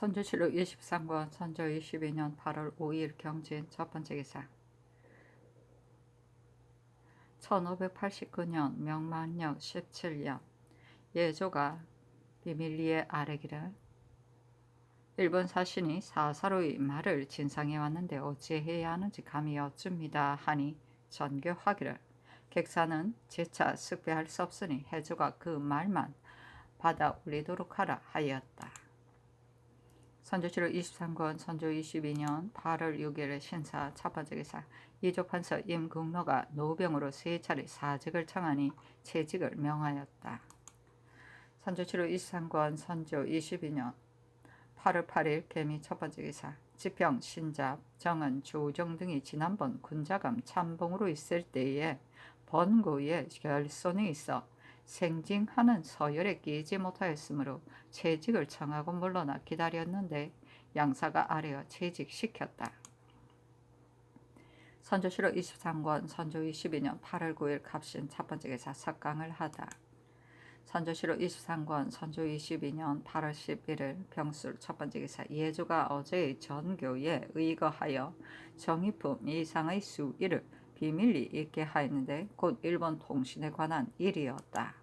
선조실록 23권 선조 22년 8월 5일 경진 첫 번째 기사. 1589년 명만력 17년 예조가 비밀리에 아뢰기를 일본 사신이 사사로이 말을 진상해 왔는데 어찌해야 하는지 감히 여쭙니다 하니 전교하기를 객사는 재차 습배할 수 없으니 해조가 그 말만 받아 올리도록 하라 하였다. 선조실록 23권 선조 22년 8월 6일 신사 첫 번째 기사. 이조판서 임국로가 노병으로 세 차례 사직을 청하니 채직을 명하였다. 선조실록 23권 선조 22년 8월 8일 개미 첫 번째 기사. 지평, 신잡, 정은, 조정 등이 지난번 군자감 참봉으로 있을 때에 번고에 결손이 있어 생징하는 서열에 끼지 못하였으므로 채직을 청하고 물러나 기다렸는데 양사가 아뢰어 채직시켰다. 선조실록 23권 선조 22년 8월 9일 갑신 첫 번째 기사. 삭강을 하다. 선조실록 23권 선조 22년 8월 11일 병술 첫 번째 기사. 예조가 어제의 전교에 의거하여 정의품 이상의 수일을 비밀리 있게 하였는데 곧 일본 통신에 관한 일이었다.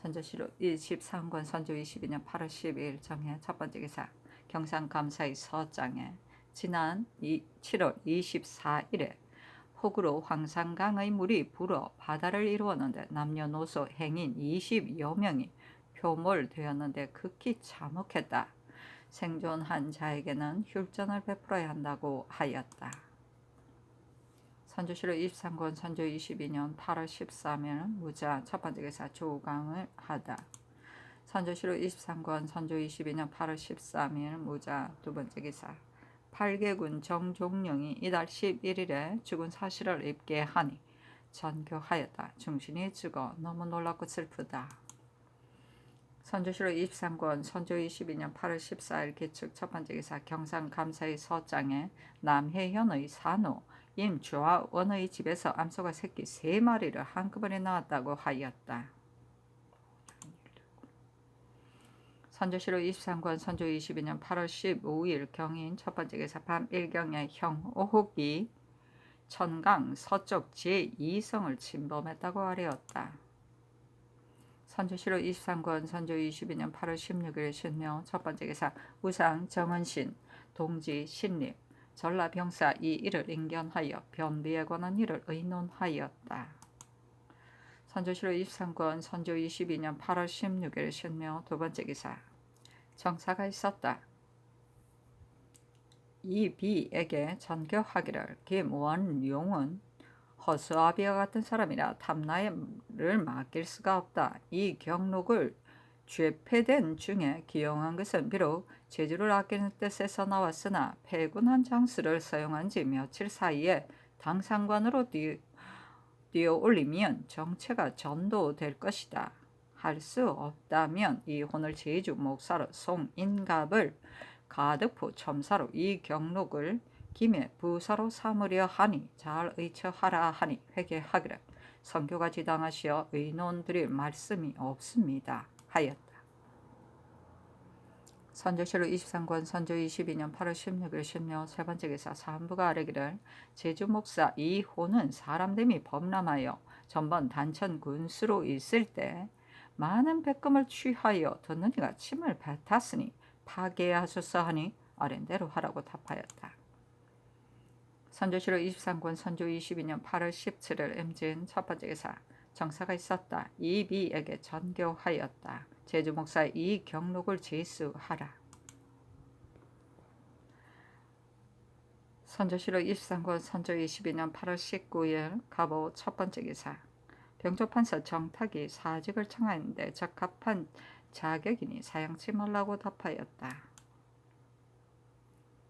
선조실록 23권 선조 22년 8월 12일 정해 첫 번째 기사. 경상감사의 서장에 지난 7월 24일에 혹으로 황산강의 물이 불어 바다를 이루었는데 남녀노소 행인 20여 명이 표몰되었는데 극히 참혹했다. 생존한 자에게는 휼전을 베풀어야 한다고 하였다. 선조실록 23권 선조 22년 8월 13일 무자 첫 번째 기사. 조강을 하다. 선조실록 23권 선조 22년 8월 13일 무자 두 번째 기사. 8개군 정종령이 이달 11일에 죽은 사실을 입게 하니 전교하였다. 중신이 죽어 너무 놀랍고 슬프다. 선조실록 23권 선조 22년 8월 14일 기축 첫 번째 기사. 경상감사의 서장에 남해현의 산호 임좌원의 집에서 암소가 새끼 3마리를 한꺼번에 낳았다고 하였다. 선조실록 23권 선조 22년 8월 15일 경인 첫 번째 기사. 밤 일경에 형옥이 천강 서쪽 제2성을 침범했다고 아뢰었다. 선조실록 23권 선조 22년 8월 16일 신묘 첫 번째 기사. 우상 정은신 동지 신립 전라병사 이 일을 인견하여 변비에 관한 일을 의논하였다. 선조실록 23권 선조 22년 8월 16일 신묘 두 번째 기사. 정사가 있었다. 이 비에게 전교하기를 김원용은 허수아비와 같은 사람이라 탐나를 맡길 수가 없다. 이 경록을 죄패된 중에 기용한 것은 비록 재주를 아끼는 뜻에서 나왔으나 패군한 장수를 사용한 지 며칠 사이에 당상관으로 뛰어올리면 정체가 전도될 것이다. 할 수 없다면 이혼을 제주 목사로 송인갑을 가덕포 첨사로 이 경록을 김해 부사로 삼으려 하니 잘 의처하라 하니 회개하기를 선교가 지당하시어 의논드릴 말씀이 없습니다 하였다. 선조실록 23권 선조 22년 8월 16일 신묘 세 번째 기사. 사한부가 아뢰기를 제주 목사 이호는 사람됨이 범람하여 전번 단천 군수로 있을 때 많은 백금을 취하여 듣는 이가 침을 뱉었으니 파괴하소서 하니 아랜대로 하라고 답하였다. 선조실록 23권 선조 22년 8월 17일 임진 첫 번째 기사. 정사가 있었다. 이비에게 전교하였다. 제주 목사 이 경록을 제수하라. 선조실록 23권 선조 22년 8월 19일 갑오 첫 번째 기사. 병조판서 정탁이 사직을 청하였는데 적합한 자격이니 사양치 말라고 답하였다.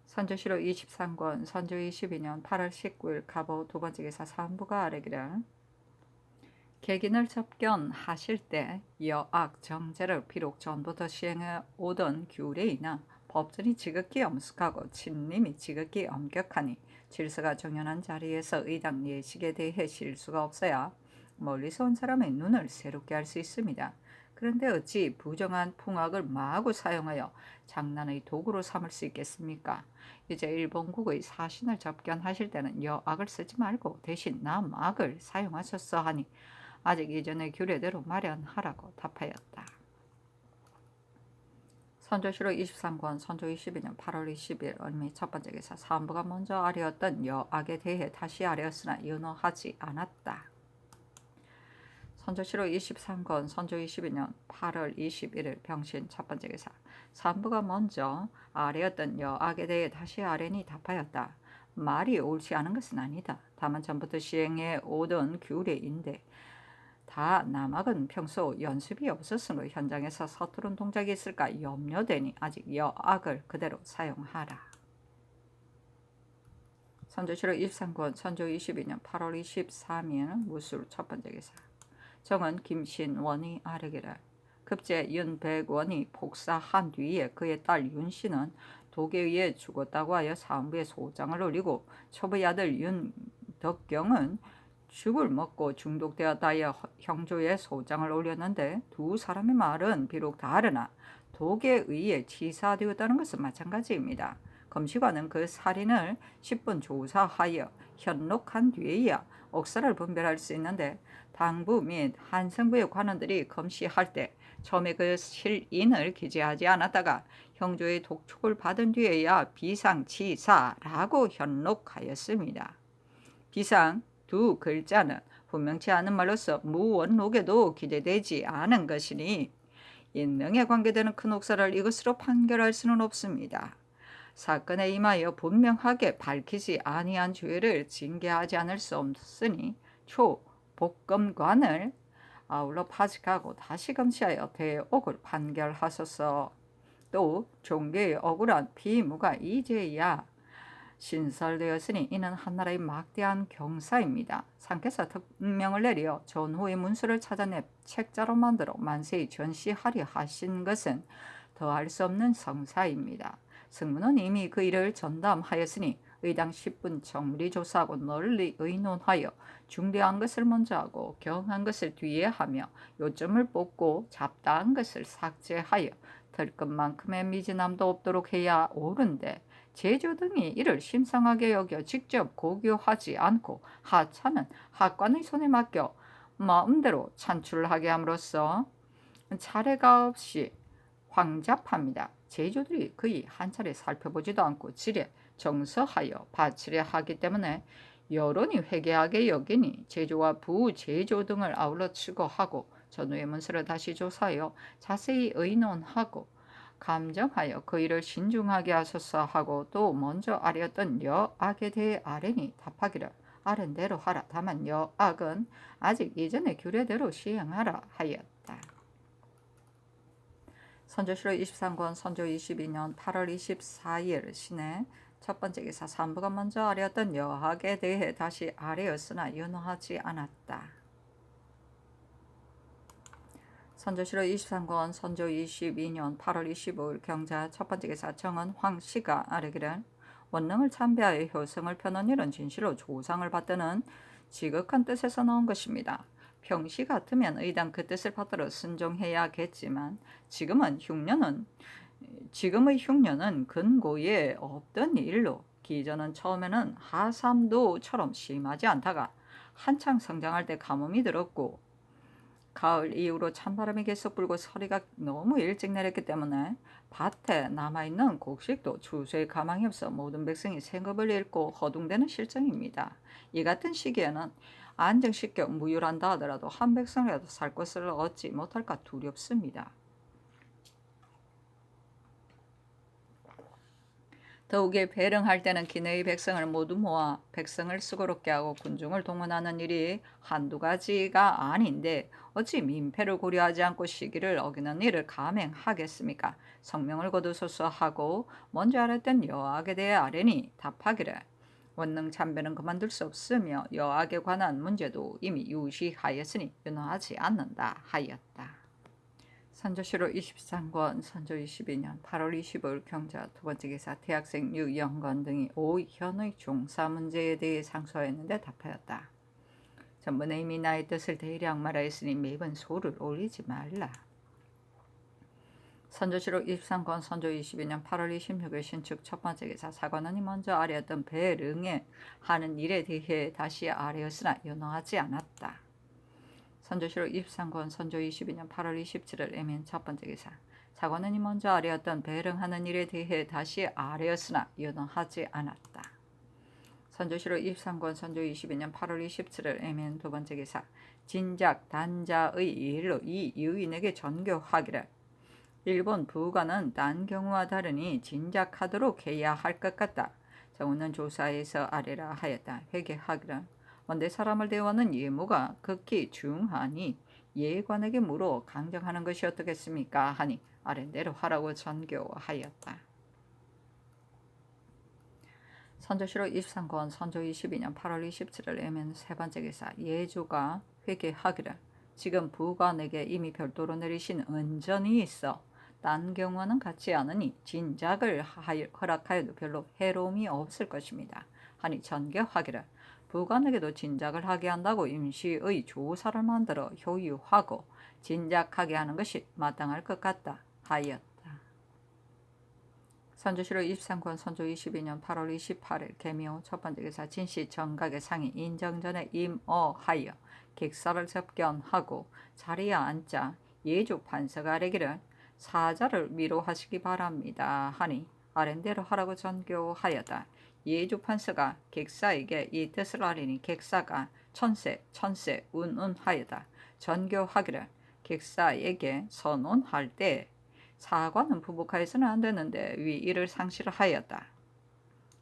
선조실록 23권 선조 22년 8월 19일 갑오 두 번째 기사. 사한부가 아뢰기를 객인을 접견하실 때 여악 정제를 비록 전부터 시행해 오던 규례이나 법전이 지극히 엄숙하고 친림이 지극히 엄격하니 질서가 정연한 자리에서 의당 예식에 대해 실수가 없어야 멀리서 온 사람의 눈을 새롭게 할 수 있습니다. 그런데 어찌 부정한 풍악을 마구 사용하여 장난의 도구로 삼을 수 있겠습니까? 이제 일본국의 사신을 접견하실 때는 여악을 쓰지 말고 대신 남악을 사용하셨어 하니 아직 예전의 규례대로 마련하라고 답하였다. 선조실록 23권 선조 22년 8월 20일 얼미 첫 번째 기사 사안부가 먼저 아뢰었던 여악에 대해 다시 아뢰었으나 연호하지 않았다. 선조실록 23권 선조 22년 8월 21일 병신 첫 번째 기사 사안부가 먼저 아뢰었던 여악에 대해 다시 아뢰니 답하였다. 말이 옳지 않은 것은 아니다. 다만 전부터 시행해 오던 규례인데 다 남악은 평소 연습이 없었으므로 현장에서 서투른 동작이 있을까 염려되니 아직 여악을 그대로 사용하라. 선조실록 23권 선조 22년 8월 23일 무술 첫 번째 기사 정은 김신원이 아뢰기를 급제 윤백원이 복사한 뒤에 그의 딸 윤씨는 독에 의해 죽었다고 하여 사헌부에 소장을 올리고 초부의 아들 윤덕경은 죽을 먹고 중독되었다 하여 형조에 소장을 올렸는데 두 사람의 말은 비록 다르나 독에 의해 치사되었다는 것은 마찬가지입니다. 검시관은 그 살인을 10분 조사하여 현록한 뒤에야 억사를 분별할 수 있는데 당부 및 한성부의 관원들이 검시할 때 처음에 그 실인을 기재하지 않았다가 형조의 독촉을 받은 뒤에야 비상치사라고 현록하였습니다. 비상 두 글자는 분명치 않은 말로서 무원록에도 기재되지 않은 것이니 인명에 관계되는 큰 옥사를 이것으로 판결할 수는 없습니다. 사건에 임하여 분명하게 밝히지 아니한 죄를 징계하지 않을 수 없으니 초복검관을 아울러 파직하고 다시 검시하여 대옥을 판결하소서. 또 종교의 억울한 비무가 이제야 신설되었으니 이는 한나라의 막대한 경사입니다. 상께서 특명을 내려 전후의 문서를 찾아내 책자로 만들어 만세히 전시하려 하신 것은 더할 수 없는 성사입니다. 승무는 이미 그 일을 전담하였으니 의당 10분 정밀히 조사하고 널리 의논하여 중대한 것을 먼저 하고 경한 것을 뒤에 하며 요점을 뽑고 잡다한 것을 삭제하여 털끝만큼의 미진함도 없도록 해야 옳은데 제조 등이 이를 심상하게 여겨 직접 고교하지 않고 하차는 하관의 손에 맡겨 마음대로 찬출하게 함으로써 차례가 없이 황잡합니다. 제조들이 거의 한 차례 살펴보지도 않고 지레 정서하여 바치려 하기 때문에 여론이 회개하게 여기니 제조와 부제조 등을 아울러 추구하고 전후의 문서를 다시 조사하여 자세히 의논하고 감정하여 그 일을 신중하게 하소서 하고 또 먼저 아뢰었던 여악에 대해 아뢰니 답하기를 아랜 대로 하라. 다만 여악은 아직 예전의 규례대로 시행하라 하였다. 선조실록 23권 선조 22년 8월 24일 신해 첫 번째 기사 사안부가 먼저 아뢰었던 여악에 대해 다시 아뢰었으나 연호하지 않았다. 선조실록 23권 선조 22년 8월 25일 경자 첫 번째 기사 정은 황씨가 아뢰기를 원능을 참배하여 효성을 펴는 일은 진실로 조상을 받드는 지극한 뜻에서 나온 것입니다. 평시 같으면 의당 그 뜻을 받들어 순종해야겠지만 지금의 흉년은 근고에 없던 일로 기전은 처음에는 하삼도처럼 심하지 않다가 한창 성장할 때 가뭄이 들었고 가을 이후로 찬바람이 계속 불고 서리가 너무 일찍 내렸기 때문에 밭에 남아있는 곡식도 추수에 가망이 없어 모든 백성이 생업을 잃고 허둥대는 실정입니다. 이 같은 시기에는 안정시켜 무율한다 하더라도 한 백성이라도 살 것을 얻지 못할까 두렵습니다. 더욱이 배령할 때는 기내의 백성을 모두 모아 백성을 수고롭게 하고 군중을 동원하는 일이 한두 가지가 아닌데 어찌 민폐를 고려하지 않고 시기를 어기는 일을 감행하겠습니까? 성명을 거두소서 하고 먼저 아랬던 여악에 대해 아뢰니 답하기를 원능 참배는 그만둘 수 없으며 여악에 관한 문제도 이미 유시하였으니 연호하지 않는다 하였다. 선조실록 23권 선조 22년 8월 25일 경자 두 번째 기사 대학생 유영건 등이 오현의 종사 문제에 대해 상소하였는데 답하였다. 전번에 이미 나의 뜻을 대략 말하였으니 매번 소를 올리지 말라. 선조실록 23권 선조 22년 8월 26일 신축 첫 번째 기사. 사관원이 먼저 아뢰었던 배릉에 하는 일에 대해 다시 아뢰었으나 연호하지 않았다. 선조실록 23권 선조 22년 8월 27일 애민 첫 번째 기사. 사관원이 먼저 아뢰었던 배릉하는 일에 대해 다시 아뢰었으나 연호하지 않았다. 선조실록 23권 선조 22년 8월 27일 애민 두 번째 기사. 진작 단자의 일로 이 유인에게 전교하기를. 일본 부관은 딴 경우와 다르니 진작하도록 해야 할 것 같다. 정우는 조사에서 아래라 하였다. 회개하기를. 원대 사람을 대하는 예무가 극히 중하니 예관에게 물어 강정하는 것이 어떻겠습니까? 하니 아랫대로 하라고 전교하였다. 선조실록 23권 선조 22년 8월 27일 애면 세 번째 기사. 예조가 회개하기를. 지금 부관에게 이미 별도로 내리신 은전이 있어 딴 경우는 같지 않으니 진작을 허락하여도 별로 해로움이 없을 것입니다. 하니 전교하기를. 부관에게도 진작을 하게 한다고 임시의 조사를 만들어 효유하고 진작하게 하는 것이 마땅할 것 같다 하였다. 선조실록 23권 선조 22년 8월 28일 개미호 첫 번째 기사. 진시 정각의 상이 인정전에 임어하여 객사를 접견하고 자리에 앉자 예조 판서가 아뢰기를 사자를 위로하시기 바랍니다 하니 아랜대로 하라고 전교하였다. 예조 판서가 객사에게 이 뜻을 아뢰니 객사가 천세 운운하였다. 전교하기를. 객사에게 선언할 때 사과는 부복하여서는 안 되는데 위 이를 상실하였다.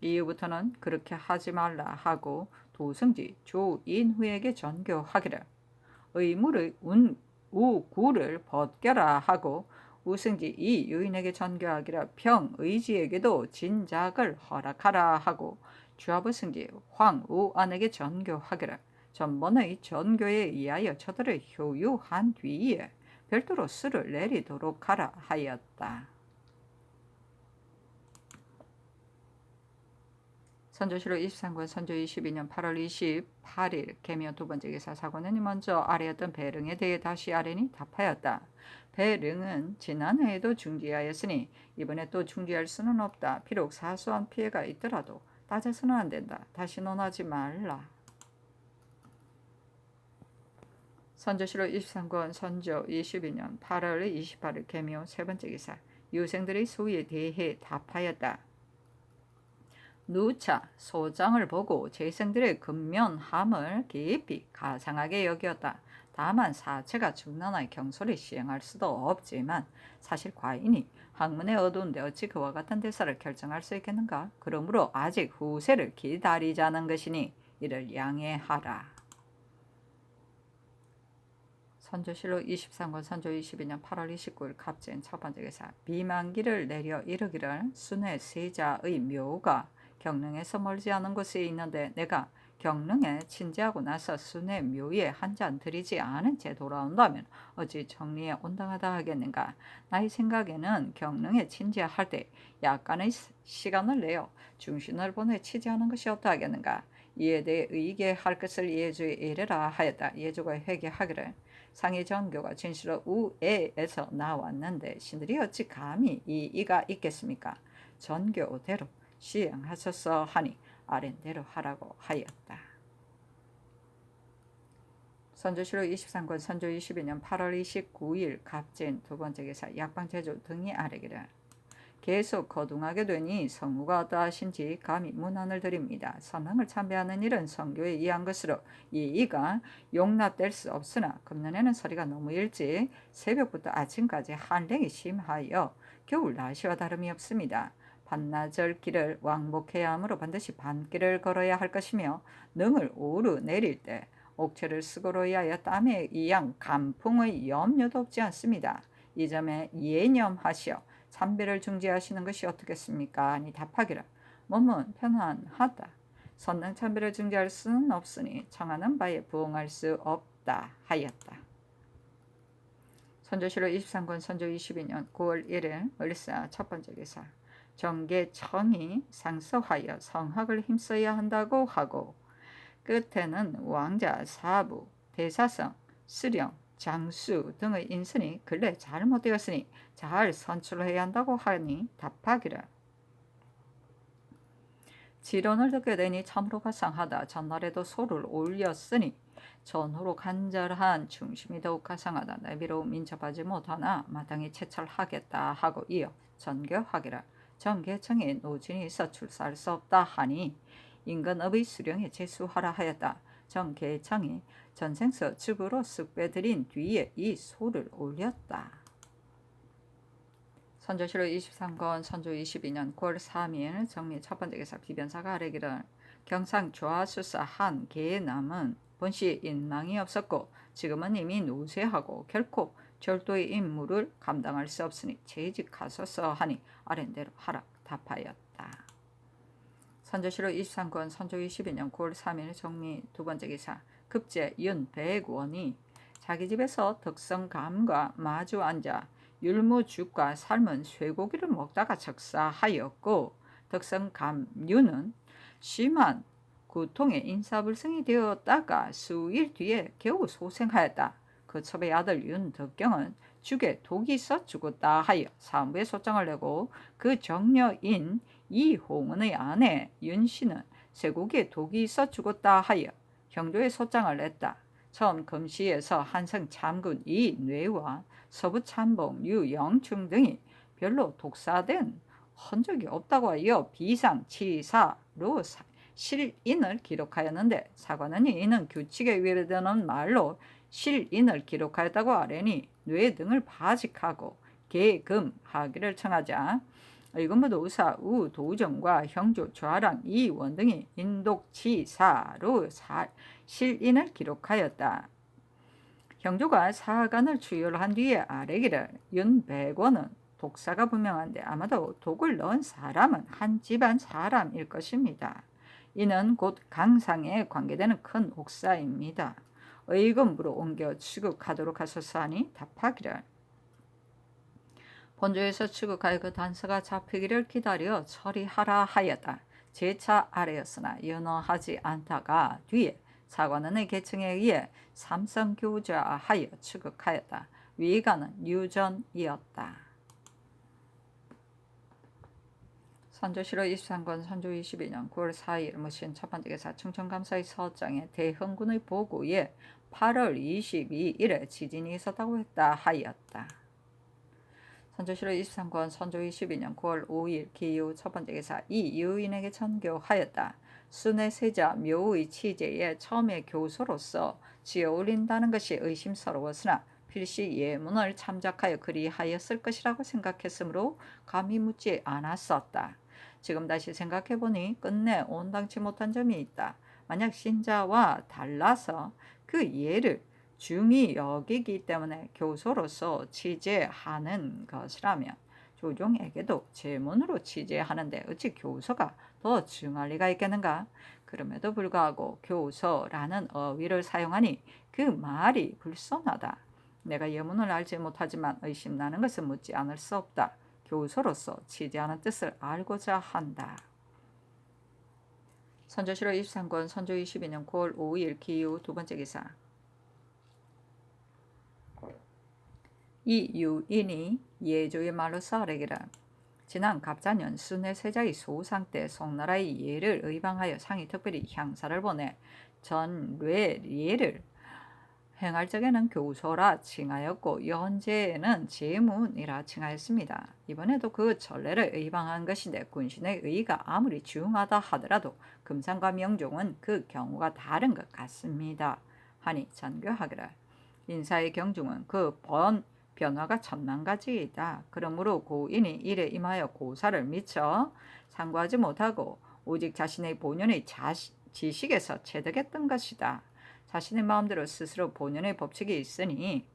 이후부터는 그렇게 하지 말라 하고 도승지 조인후에게 전교하기를. 의무의 우구를 벗겨라 하고 우승지 이 유인에게 전교하기를. 평의지에게도 진작을 허락하라 하고 주하부승지 황우안에게 전교하기를. 전번의 전교에 의하여 저들을 효유한 뒤에 별도로 수를 내리도록 하라 하였다. 선조실록 23권 선조 22년 8월 28일 개묘 두 번째 기사. 사관원이 먼저 아뢰었던 배릉에 대해 다시 아뢰니 답하였다. 배릉은 지난해에도 중지하였으니 이번에 또 중지할 수는 없다. 비록 사소한 피해가 있더라도 따져서는 안 된다. 다시 논하지 말라. 선조실록 23권 선조 22년 8월 28일 개묘 세 번째 기사. 유생들의 소위에 대해 답하였다. 누차 소장을 보고 재생들의 근면함을 깊이 가상하게 여겼다. 다만 사체가 중난하의 경솔히 시행할 수도 없지만 사실 과인이 학문에 어두운데 어찌 그와 같은 대사를 결정할 수 있겠는가? 그러므로 아직 후세를 기다리자는 것이니 이를 양해하라. 선조실록 23권 선조 22년 8월 29일 갑진 첫 번째 기사. 비만기를 내려 이르기를 순회 세자의 묘가 경릉에서 멀지 않은 곳에 있는데 내가 경릉에 친지하고 나서 순회 묘에 한 잔 들이지 않은 채 돌아온다면 어찌 정리에 온당하다 하겠는가. 나의 생각에는 경릉에 친지할 때 약간의 시간을 내어 중신을 보내 치지하는 것이 어떠 하겠는가. 이에 대해 의계할 것을 예조에 이르라 하였다. 예조가 회개하기를. 상의 전교가 진실로 우에에서 나왔는데 신들이 어찌 감히 이가 있겠습니까? 전교대로 시행하소서 하니 아랜대로 하라고 하였다. 선조실록 23권 선조 22년 8월 29일 갑진 두 번째 기사. 약방제조 등이 아뢰기를. 계속 거둥하게 되니 성우가 어떠하신지 감히 문안을 드립니다. 선왕을 참배하는 일은 성교에 의한 것으로 이가 용납될 수 없으나 금년에는 서리가 너무 일찍 새벽부터 아침까지 한랭이 심하여 겨울 날씨와 다름이 없습니다. 반나절 길을 왕복해야 하므로 반드시 밤길을 걸어야 할 것이며 능을 오르 내릴 때 옥체를 쓰고로 하여 땀에 의한 감풍의 염려도 없지 않습니다. 이 점에 예념하시어 참배를 중지하시는 것이 어떻겠습니까? 하니 답하기를. 몸은 편안하다. 선능 참배를 중지할 수는 없으니 청하는 바에 부응할 수 없다 하였다. 선조실록 23권 선조 22년 9월 1일 을사 첫 번째 기사. 정계청이 상서하여 성학을 힘써야 한다고 하고 끝에는 왕자 사부, 대사성, 수령, 장수 등의 인선이 근래 잘못되었으니 잘 선출해야 한다고 하니 답하기를. 지론을 듣게 되니 참으로 가상하다. 전날에도 소를 올렸으니 전후로 간절한 중심이 더욱 가상하다. 내비로 민첩하지 못하나 마땅히 채철하겠다 하고 이어 전교하기라. 전계청에 노진이 있어 출사할 수 없다 하니 인근업의 수령에 제수하라 하였다. 전계청이 전생서 즙으로 쓱 빼들인 뒤에 이 소를 올렸다. 선조실록 23권 선조 22년 9월 3일 정리 첫 번째 기사 비변사가 아뢰기를 경상 좌수사 한 계남은 본시 인망이 없었고 지금은 이미 노쇠하고 결코 절도의 임무를 감당할 수 없으니 재직하소서 하니 아랜대로 하라 답하였다. 선조실록 23권 선조 22년 9월 3일 정리 두 번째 기사 급제 윤백원이 자기 집에서 덕성감과 마주 앉아 율무죽과 삶은 쇠고기를 먹다가 적사하였고 덕성감유는 심한 고통에 인사불성이 되었다가 수일 뒤에 겨우 소생하였다. 그 첩의 아들 윤덕경은 죽에 독이 있어 죽었다 하여 사무부에 소장을 내고 그 정녀인 이홍은의 아내 윤씨는 쇠고기에 독이 있어 죽었다 하여 형조에 소장을 냈다. 처음 금시에서 한성 참군 이뇌와 서부 참봉 유영충 등이 별로 독사된 흔적이 없다고 하여 비상치사로 실인을 기록하였는데 사관원이 이는 규칙에 위배되는 말로 실인을 기록하였다고 아뢰니 뇌 등을 바직하고 계금하기를 청하자 의금부도 의사 우도정과 형조 좌랑 이원 등이 인독치사로 실인을 기록하였다. 형조가 사관을 추열한 뒤에 아뢰기를 윤백원은 독사가 분명한데 아마도 독을 넣은 사람은 한 집안 사람일 것입니다. 이는 곧 강상에 관계되는 큰 옥사입니다. 의금부로 옮겨 취급하도록 하소서 하니 답하기를 본조에서 취급하여 그 단서가 잡히기를 기다려 처리하라 하였다. 재차 아래였으나 연어하지 않다가 뒤에 사관원의 계청에 의해 삼성교좌하여 취급하였다. 위가는 유전이었다. 선조실록 23권 선조 22년 9월 4일 무신 첫 번째 기사 충청감사의 서장에 대흥군의 보고에 8월 22일에 지진이 있었다고 했다 하였다. 선조실록 23권 선조 22년 9월 5일 기유 첫 번째 기사 이 유인에게 전교하였다. 순의 세자 묘의 치제에 처음에 교소로서 지어올린다는 것이 의심스러웠으나 필시 예문을 참작하여 그리하였을 것이라고 생각했으므로 감히 묻지 않았었다. 지금 다시 생각해보니 끝내 온당치 못한 점이 있다. 만약 신자와 달라서 그 예를 중히 여기기 때문에 교소로서 취재하는 것이라면 조종에게도 제문으로 취재하는데 어찌 교서가 더 중할 리가 있겠는가? 그럼에도 불구하고 교서라는 어휘를 사용하니 그 말이 불손하다. 내가 예문을 알지 못하지만 의심나는 것은 묻지 않을 수 없다. 교서로서 취재하는 뜻을 알고자 한다. 선조실록 23권 선조 22년 9월 5일 기후 두 번째 기사 이 유인이 예조의 말로서 아뢰기를 지난 갑자년 순의 세자의 소상 때 송나라의 예를 의방하여 상이 특별히 향사를 보내 전례예를 행할 적에는 교소라 칭하였고 현재에는 제문이라 칭하였습니다. 이번에도 그 전례를 의방한 것인데 군신의 의의가 아무리 중하다 하더라도 금상과 명종은 그 경우가 다른 것 같습니다. 하니 전교하기를 인사의 경중은 그 변화가 천만가지이다. 그러므로 고인이 일에 임하여 고사를 미처 상고하지 못하고 오직 자신의 본연의 지식에서 체득했던 것이다. 자신의 마음대로 스스로 본연의 법칙이 있으니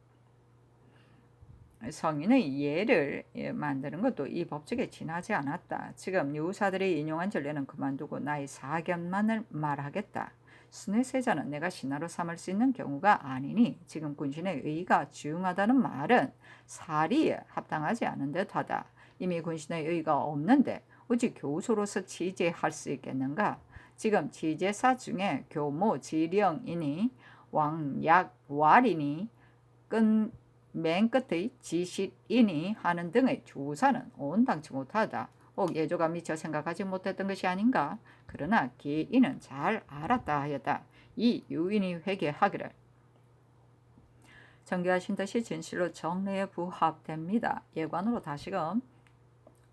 성인의 예를 만드는 것도 이 법칙에 지나지 않았다. 지금 유사들이 인용한 전례는 그만두고 나의 사견만을 말하겠다. 순의 세자는 내가 신하로 삼을 수 있는 경우가 아니니 지금 군신의 의의가 중하다는 말은 사리에 합당하지 않은 듯하다. 이미 군신의 의의가 없는데 어찌 교소로서 취재할 수 있겠는가? 지금 취재사 중에 교모 지령이니 왕약왈이니 맨 끝의 지실인이 하는 등의 조사는 온당치 못하다. 혹 예조가 미처 생각하지 못했던 것이 아닌가. 그러나 기인은 잘 알았다 하였다. 이 유인이 회개하기를 정교하신 듯이 진실로 정례에 부합됩니다. 예관으로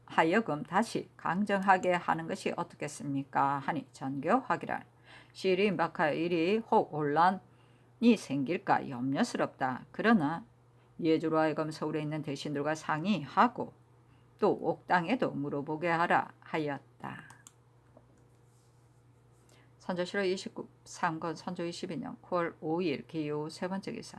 하여금 다시 강정하게 하는 것이 어떻겠습니까? 하니 전교하기를 시일이 임박하여 일이 혹 혼란이 생길까 염려스럽다. 그러나 예조로 하여금 서울에 있는 대신들과 상의하고 또 옥당에도 물어보게 하라 하였다. 선조실록 23권 선조 22년 9월 5일 기후 세 번째 기사.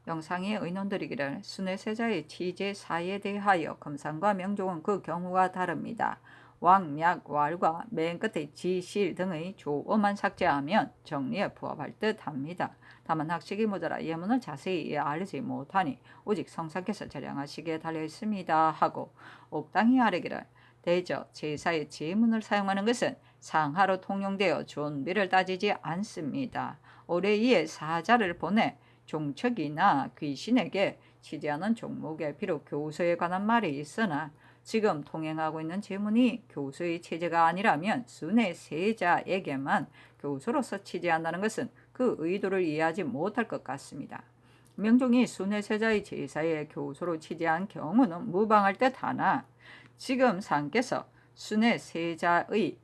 영상의 의논드리기를 순회세자의 취재 사에 대하여 금상과 명종은 그 경우가 다릅니다. 왕약, 왈과 맨 끝의 지실 등의 조어만 삭제하면 정리에 부합할 듯 합니다. 다만 학식이 모자라 예문을 자세히 알지 못하니 오직 성상께서 재량하시기에 달려있습니다 하고 옥당이 아뢰기를 대저 제사의 제문을 사용하는 것은 상하로 통용되어 존비를 따지지 않습니다. 올해 이에 사자를 보내 종척이나 귀신에게 취재하는 종목에 비록 교수에 관한 말이 있으나 지금 통행하고 있는 제문이 교수의 체제가 아니라면 순회 세자에게만 교수로서 취재한다는 것은 그 의도를 이해하지 못할 것 같습니다. 명종이 순회 세자의 제사에 교수로 취재한 경우는 무방할 듯하나 지금 상께서 순회 세자의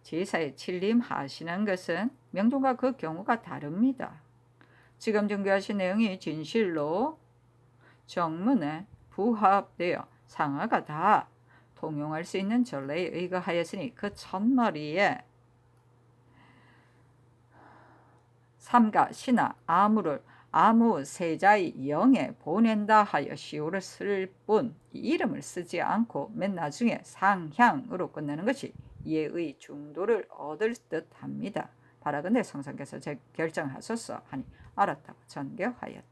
제사에 침림하시는 것은 명종과 그 경우가 다릅니다. 지금 정교하신 내용이 진실로 정문에 부합되어 상하가 다 통용할 수 있는 전례에 의거하였으니 그 첫머리에 삼가 신하 아무를 아무 세자의 영에 보낸다 하여 시호를 쓸 뿐 이름을 쓰지 않고 맨 나중에 상향으로 끝내는 것이 예의 중도를 얻을 듯합니다. 바라건대 성상께서 결정하소서 하니 알았다고 전교하였다.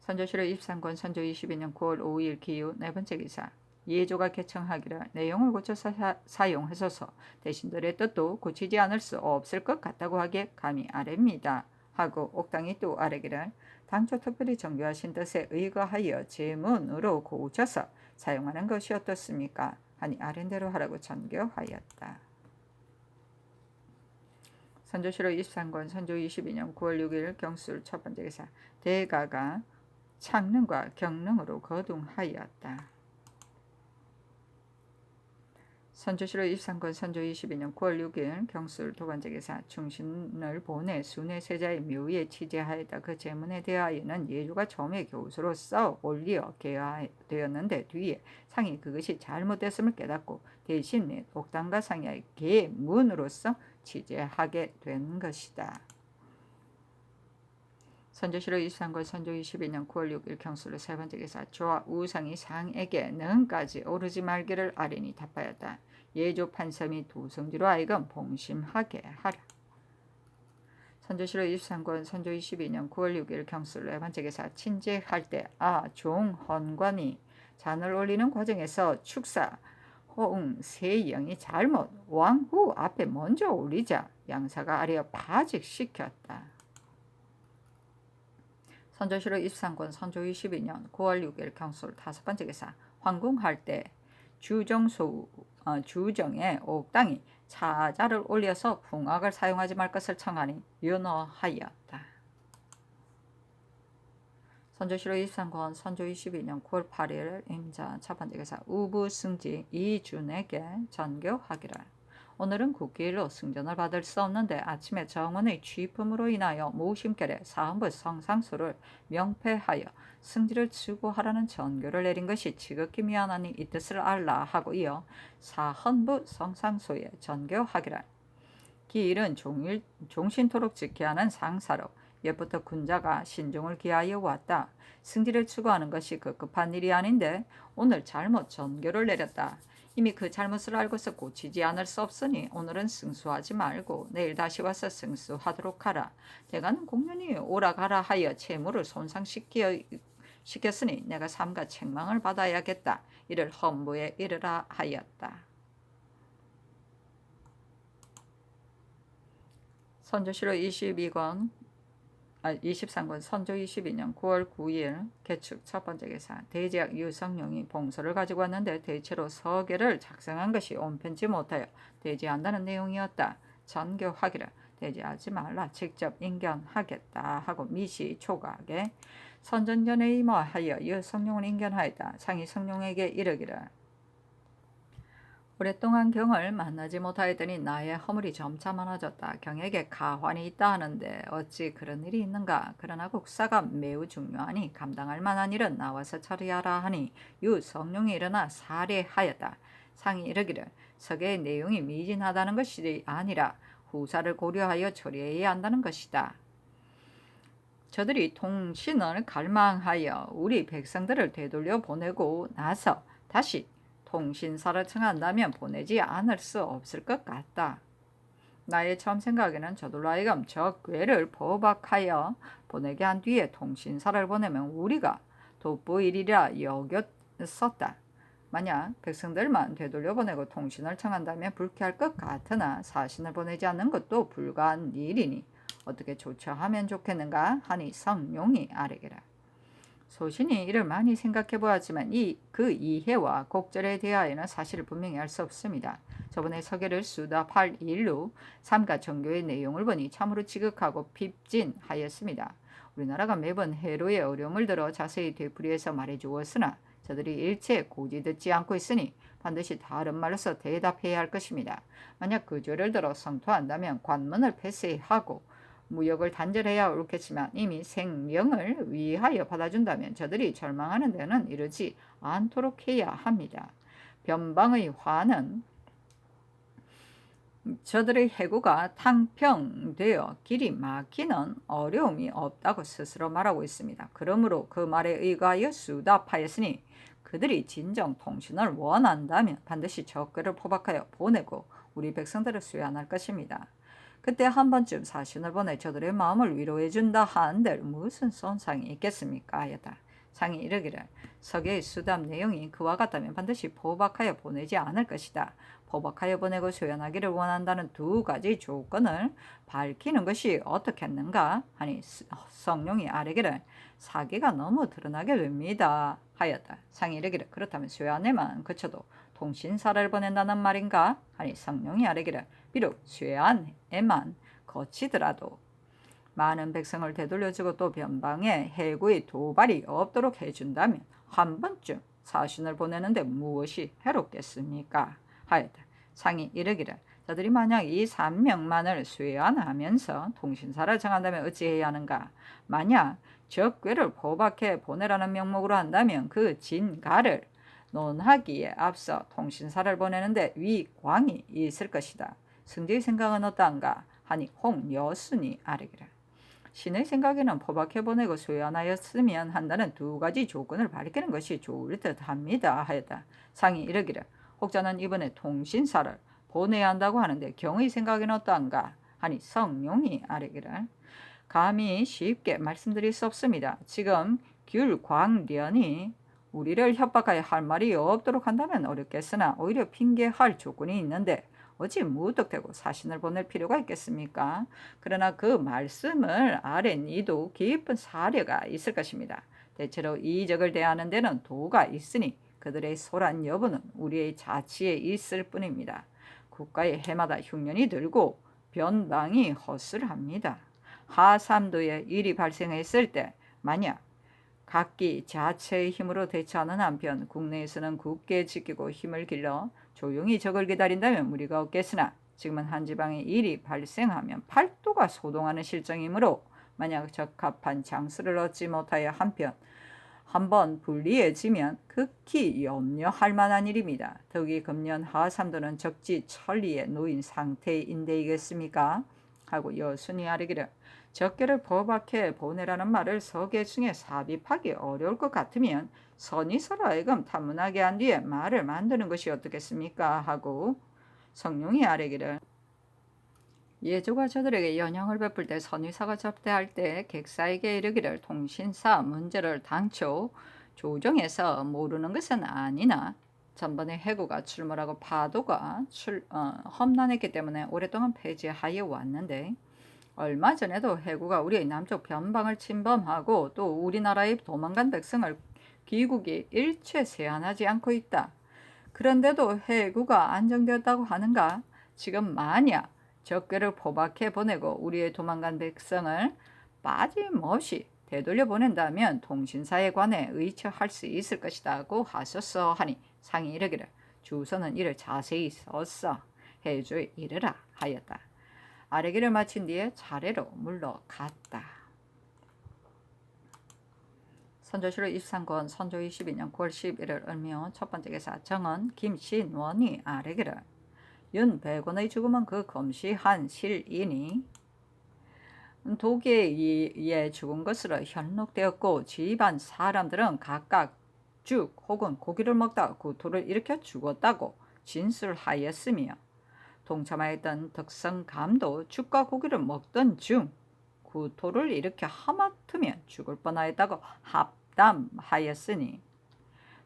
선조실록 23권 선조 22년 9월 5일 기후 네 번째 기사. 예조가 개청하기를 내용을 고쳐서 사용하소서 대신들의 뜻도 고치지 않을 수 없을 것 같다고 하기에 감히 아뢰입니다 하고 옥당이 또 아뢰기를 당초 특별히 정교하신 뜻에 의거하여 제문으로 고쳐서 사용하는 것이 어떻습니까? 하니 아랜대로 하라고 전교하였다. 선조실록 23권 선조 22년 9월 6일 경술 첫 번째 기사. 대가가 창릉과 경릉으로 거둥하였다. 선조실록 23권 선조 22년 9월 6일 경술 두 번째 기사. 충신을 보내 순회 세자의 묘에 취재하였다. 그 제문에 대하여는 예조가 처음에 교수로서 올리어 개화되었는데 뒤에 상이 그것이 잘못됐음을 깨닫고 대신 및 옥당과 상의 계문으로서 취재하게 된 것이다. 선조실록 23권 선조 22년 9월 6일 경술로 세 번째 기사. 조와 우상이 상에게 능까지 오르지 말기를 아뢰니 답하였다. 예조 판섬이 도성지로 하여금 봉심하게 하라. 선조실록 23권 선조 22년 9월 6일 경술로 네 번째 기사. 친제할 때 종헌관이 잔을 올리는 과정에서 축사 홍세영이 잘못 왕후 앞에 먼저 올리자 양사가 아뢰어 파직시켰다. 선조실록 23권 선조 22년 9월 6일 경술 다섯 번째 기사. 황궁할 때 주정의 옥당이 차자를 올려서 풍악을 사용하지 말 것을 청하니 윤허하였다. 선조실록 23권 선조 22년 9월 8일 임자 첫 번째 기사. 우부승지 이준에게 전교하기를 오늘은 국기일로 승전을 받을 수 없는데 아침에 정원의 취품으로 인하여 모심결에 사헌부 성상소를 명패하여 승지를 추구하라는 전교를 내린 것이 지극히 미안하니 이 뜻을 알라 하고 이어 사헌부 성상소에 전교하기를 기일은 종신토록 지켜야 하는 상사로 옛부터 군자가 신종을 기하여 왔다. 승지를 추구하는 것이 급한 일이 아닌데 오늘 잘못 전교를 내렸다. 이미 그 잘못을 알고서 고치지 않을 수 없으니 오늘은 승수하지 말고 내일 다시 와서 승수하도록 하라. 대가는 공연히 오라가라 하여 채무를 손상시켰으니 내가 삼가 책망을 받아야겠다. 이를 헌부에 이르라 하였다. 선조실록 22권 23권 선조 22년 9월 9일 개축 첫 번째 계사 대제학 유성룡이 봉서를 가지고 왔는데 대체로 서계를 작성한 것이 온편치 못하여 대제한다는 내용이었다. 전교하기를 대제하지 말라 직접 인견하겠다 하고 미시 초각에 선전전에 임하여 유성룡을 인견하였다. 상이 성룡에게 이르기를 오랫동안 경을 만나지 못하였더니 나의 허물이 점차 많아졌다. 경에게 가환이 있다 하는데 어찌 그런 일이 있는가. 그러나 국사가 매우 중요하니 감당할 만한 일은 나와서 처리하라 하니 유성룡이 일어나 살해하였다. 상이 이르기를 서계의 내용이 미진하다는 것이 아니라 후사를 고려하여 처리해야 한다는 것이다. 저들이 통신을 갈망하여 우리 백성들을 되돌려 보내고 나서 다시 통신사를 청한다면 보내지 않을 수 없을 것 같다. 나의 처음 생각에는 저들로 하여금 저 꾀를 포박하여 보내게 한 뒤에 통신사를 보내면 우리가 돋보이리라 여겼었다. 만약 백성들만 되돌려 보내고 통신을 청한다면 불쾌할 것 같으나 사신을 보내지 않는 것도 불가한 일이니 어떻게 조처하면 좋겠는가 하니 성룡이 아뢰기라. 소신이 이를 많이 생각해 보았지만 그 이해와 곡절에 대하여는 사실을 분명히 알 수 없습니다. 저번에 서계를 수답할 일로 삼가 정교의 내용을 보니 참으로 지극하고 핍진하였습니다. 우리나라가 매번 해로의 어려움을 들어 자세히 되풀이해서 말해 주었으나 저들이 일체 고지 듣지 않고 있으니 반드시 다른 말로서 대답해야 할 것입니다. 만약 그 죄를 들어 성토한다면 관문을 폐쇄하고 무역을 단절해야 옳겠지만 이미 생명을 위하여 받아준다면 저들이 절망하는 데는 이르지 않도록 해야 합니다. 변방의 화는 저들의 해구가 탕평되어 길이 막히는 어려움이 없다고 스스로 말하고 있습니다. 그러므로 그 말에 의거하여 수답하였으니 그들이 진정 통신을 원한다면 반드시 적괴를 포박하여 보내고 우리 백성들을 수양할 것입니다. 그때 한 번쯤 사신을 보내 저들의 마음을 위로해준다 한들 무슨 손상이 있겠습니까 하였다. 상이 이르기를 서계의 수답 내용이 그와 같다면 반드시 포박하여 보내지 않을 것이다. 포박하여 보내고 소연하기를 원한다는 두 가지 조건을 밝히는 것이 어떻겠는가 하니 성룡이 아뢰기를 사기가 너무 드러나게 됩니다 하였다. 상이 이르기를 그렇다면 쇠안에만 그쳐도 통신사를 보낸다는 말인가 하니 성룡이 아뢰기를 비록 쇠안에만 거치더라도 많은 백성을 되돌려주고 또 변방에 해고의 도발이 없도록 해준다면 한 번쯤 사신을 보내는데 무엇이 해롭겠습니까 하였다. 상이 이르기를 저들이 만약 이 3명만을 쇠안하면서 통신사를 정한다면 어찌해야 하는가. 만약 적괴를 포박해 보내라는 명목으로 한다면 그 진가를 논하기에 앞서 통신사를 보내는데 위광이 있을 것이다. 승제의 생각은 어떠한가 하니 홍여순이 아뢰기를 신의 생각에는 포박해 보내고 소연하였으면 한다는 두 가지 조건을 밝히는 것이 좋을 듯합니다 하였다. 상이 이르기를 혹자는 이번에 통신사를 보내야 한다고 하는데 경의 생각에는 어떠한가 하니 성룡이 아뢰기를 감히 쉽게 말씀드릴 수 없습니다. 지금 귤광련이 우리를 협박하여 할 말이 없도록 한다면 어렵겠으나 오히려 핑계할 조건이 있는데 어찌 무턱대고 사신을 보낼 필요가 있겠습니까? 그러나 그 말씀을 아랜 이도 깊은 사려가 있을 것입니다. 대체로 이적을 대하는 데는 도가 있으니 그들의 소란 여부는 우리의 자치에 있을 뿐입니다. 국가의 해마다 흉년이 들고 변방이 허술합니다. 하삼도에 일이 발생했을 때 만약 각기 자체의 힘으로 대처하는 한편 국내에서는 굳게 지키고 힘을 길러 조용히 적을 기다린다면 무리가 없겠으나 지금은 한 지방에 일이 발생하면 팔도가 소동하는 실정이므로 만약 적합한 장수를 얻지 못하여 한번 불리해지면 극히 염려할 만한 일입니다. 더욱이 금년 하삼도는 적지천리에 놓인 상태인데이겠습니까? 하고 여순이 아뢰기를 적개를 포박해 보내라는 말을 서계 중에 삽입하기 어려울 것 같으면 선의서로 하여금 탐문하게 한 뒤에 말을 만드는 것이 어떻겠습니까? 하고 성룡이 아뢰기를 예조가 저들에게 연영을 베풀 때 선의사가 접대할 때 객사에게 이르기를 통신사 문제를 당초 조정해서 모르는 것은 아니나 전번에 해고가 출몰하고 파도가 험난했기 때문에 오랫동안 폐지하여 왔는데 얼마 전에도 해구가 우리의 남쪽 변방을 침범하고 또 우리나라의 도망간 백성을 귀국이 일체 세안하지 않고 있다. 그런데도 해구가 안정되었다고 하는가? 지금 만약 적괴를 포박해 보내고 우리의 도망간 백성을 빠짐없이 되돌려 보낸다면 통신사에 관해 의처할 수 있을 것이다고 하셨어 하니 상이 이르기를 주소는 이를 자세히 썼어 해주에 이르라 하였다. 아래기를 마친 뒤에 차례로 물러갔다. 선조실록 23권 선조 22년 9월 11일 을묘 첫 번째 기사 정은 김신원이 아래기를 윤백원의 죽음은 그 검시한 실인이 독에 의해 죽은 것으로 현록되었고 집안 사람들은 각각 죽 혹은 고기를 먹다가 구토를 일으켜 죽었다고 진술하였으며 동참하였던 덕성감도 죽과 고기를 먹던 중 구토를 일으켜 하마터면 죽을 뻔하였다고 합담하였으니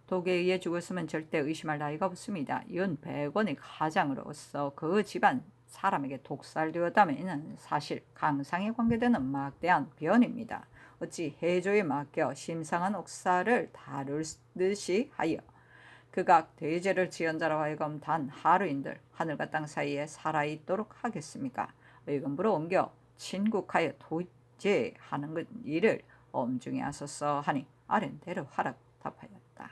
독에 의해 죽었으면 절대 의심할 나위가 없습니다. 윤백원의 가장으로서 그 집안 사람에게 독살되었다면 이는 사실 강상에 관계되는 막대한 변입니다. 어찌 해조에 맡겨 심상한 옥사를 다루듯이 하여 그각 대죄를 지은 자로 하여금 단 하루인들 하늘과 땅 사이에 살아있도록 하겠습니까? 의금부로 옮겨 친국하여 도제하는 일을 엄중히 하소서 하니 아랜대로 하라고 답하였다.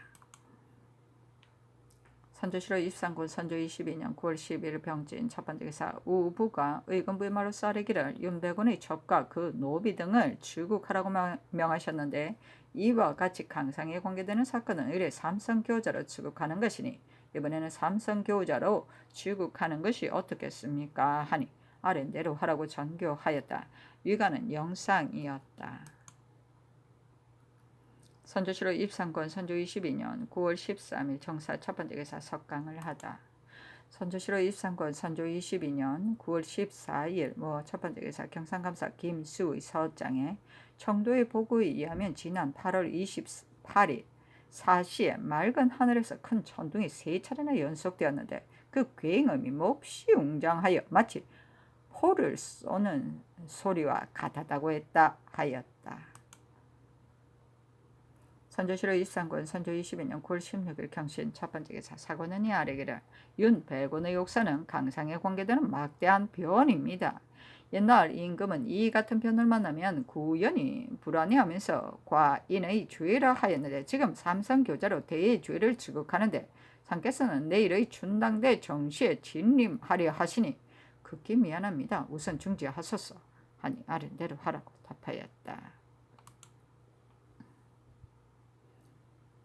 선조실록 23권 선조 22년 9월 11일 병진 첫 번째 기사 우부가 의금부의 말로 싸르기를 윤백원의 첩과 그 노비 등을 출국하라고 명하셨는데 이와 같이 강상에 관계되는 사건은 의뢰 삼성교자로 출국하는 것이니 이번에는 삼성교자로 출국하는 것이 어떻겠습니까? 하니 아랜대로 하라고 전교하였다. 위가는 영상이었다. 선조실록 23권 선조 22년 9월 13일 정사 첫 번째 기사 석강을 하다. 선조실록 23권 선조 22년 9월 14일 첫 번째 기사 경상감사 김수의 서장에 청도의 보고에 의하면 지난 8월 28일 4시에 맑은 하늘에서 큰 천둥이 3차례나 연속되었는데 그 굉음이 몹시 웅장하여 마치 포를 쏘는 소리와 같았다고 했다 하였다. 선조실록 23권 선조 22년 9월 16일 경신 첫 번째 기사 사고는 이 아래기를 윤백원의 욕사는 강상에 관계되는 막대한 변입니다. 옛날 임금은 이 같은 변을 만나면 구연히 불안해하면서 과인의 주의라 하였는데 지금 삼성교자로 대의 주의를 지극하는데 상께서는 내일의 춘당대 정시에 진림하려 하시니 극히 미안합니다. 우선 중지하소서 하니 아랜대로 하라고 답하였다.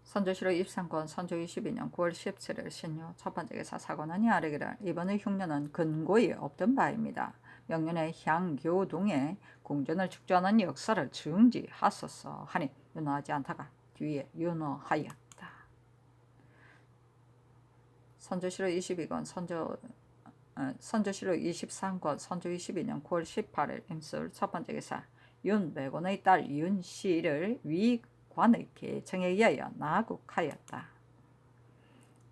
선조실록 23권 선조 22년 9월 17일 신유 첫 번째 기사 사고는 아래기를 이번의 흉년은 근고에 없던 바입니다. 명년에 향교동에 궁전을 축조하는 역사를 중지하소서 하니 윤호하지 않다가 뒤에 윤호하였다. 선조실록 22권 선조실록 23권 선조 22년 9월 18일 임술 첫 번째 기사 윤백원의 딸 윤씨를 관의 계청에 의하여 나국하였다.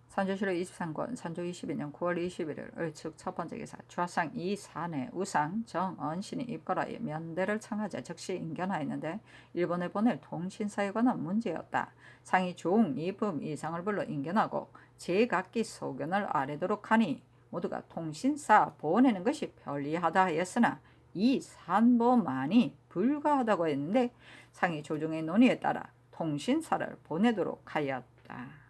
선조실록 23권 선조 22년 9월 21일 을축 첫 번째 기사 주하상 이산의 우상 정언신이 입거라에 면대를 청하자 즉시 인견하였는데 일본에 보낼 통신사에 관한 문제였다. 상이 종, 이품, 이상을 불러 인견하고 제각기 소견을 아뢰도록 하니 모두가 통신사 보내는 것이 편리하다 하였으나 이 산보만이 불가하다고 했는데 상이 조정의 논의에 따라 통신사를 보내도록 하였다.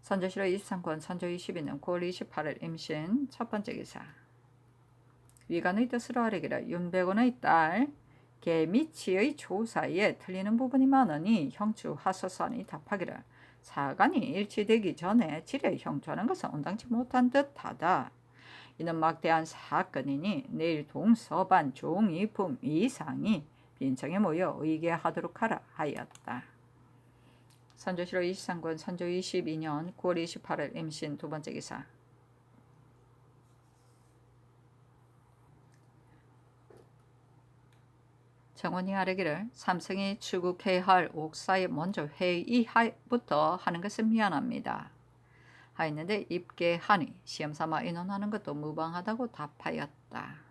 선조실록 23권 선조 22년 9월 28일 임신 첫 번째 기사 위관의 뜻으로 아뢰기를 윤백원의 딸 개미치의 조사에 틀리는 부분이 많으니 형추하소서 하니 답하기를 사간이 일치되기 전에 지레 형추하는 것은 온당치 못한 듯하다. 이는 막대한 사건이니 내일 동서반 종이품 이상이 빈청에 모여 의계하도록 하라 하였다. 선조실록 23권 선조 22년 9월 28일 임신 두 번째 기사 정원이 아뢰기를 삼성이 출국해야 할 옥사에 먼저 회의부터 하는 것은 미안합니다. 하였는데 입계하니 시험삼아 인원하는 것도 무방하다고 답하였다. 되었다.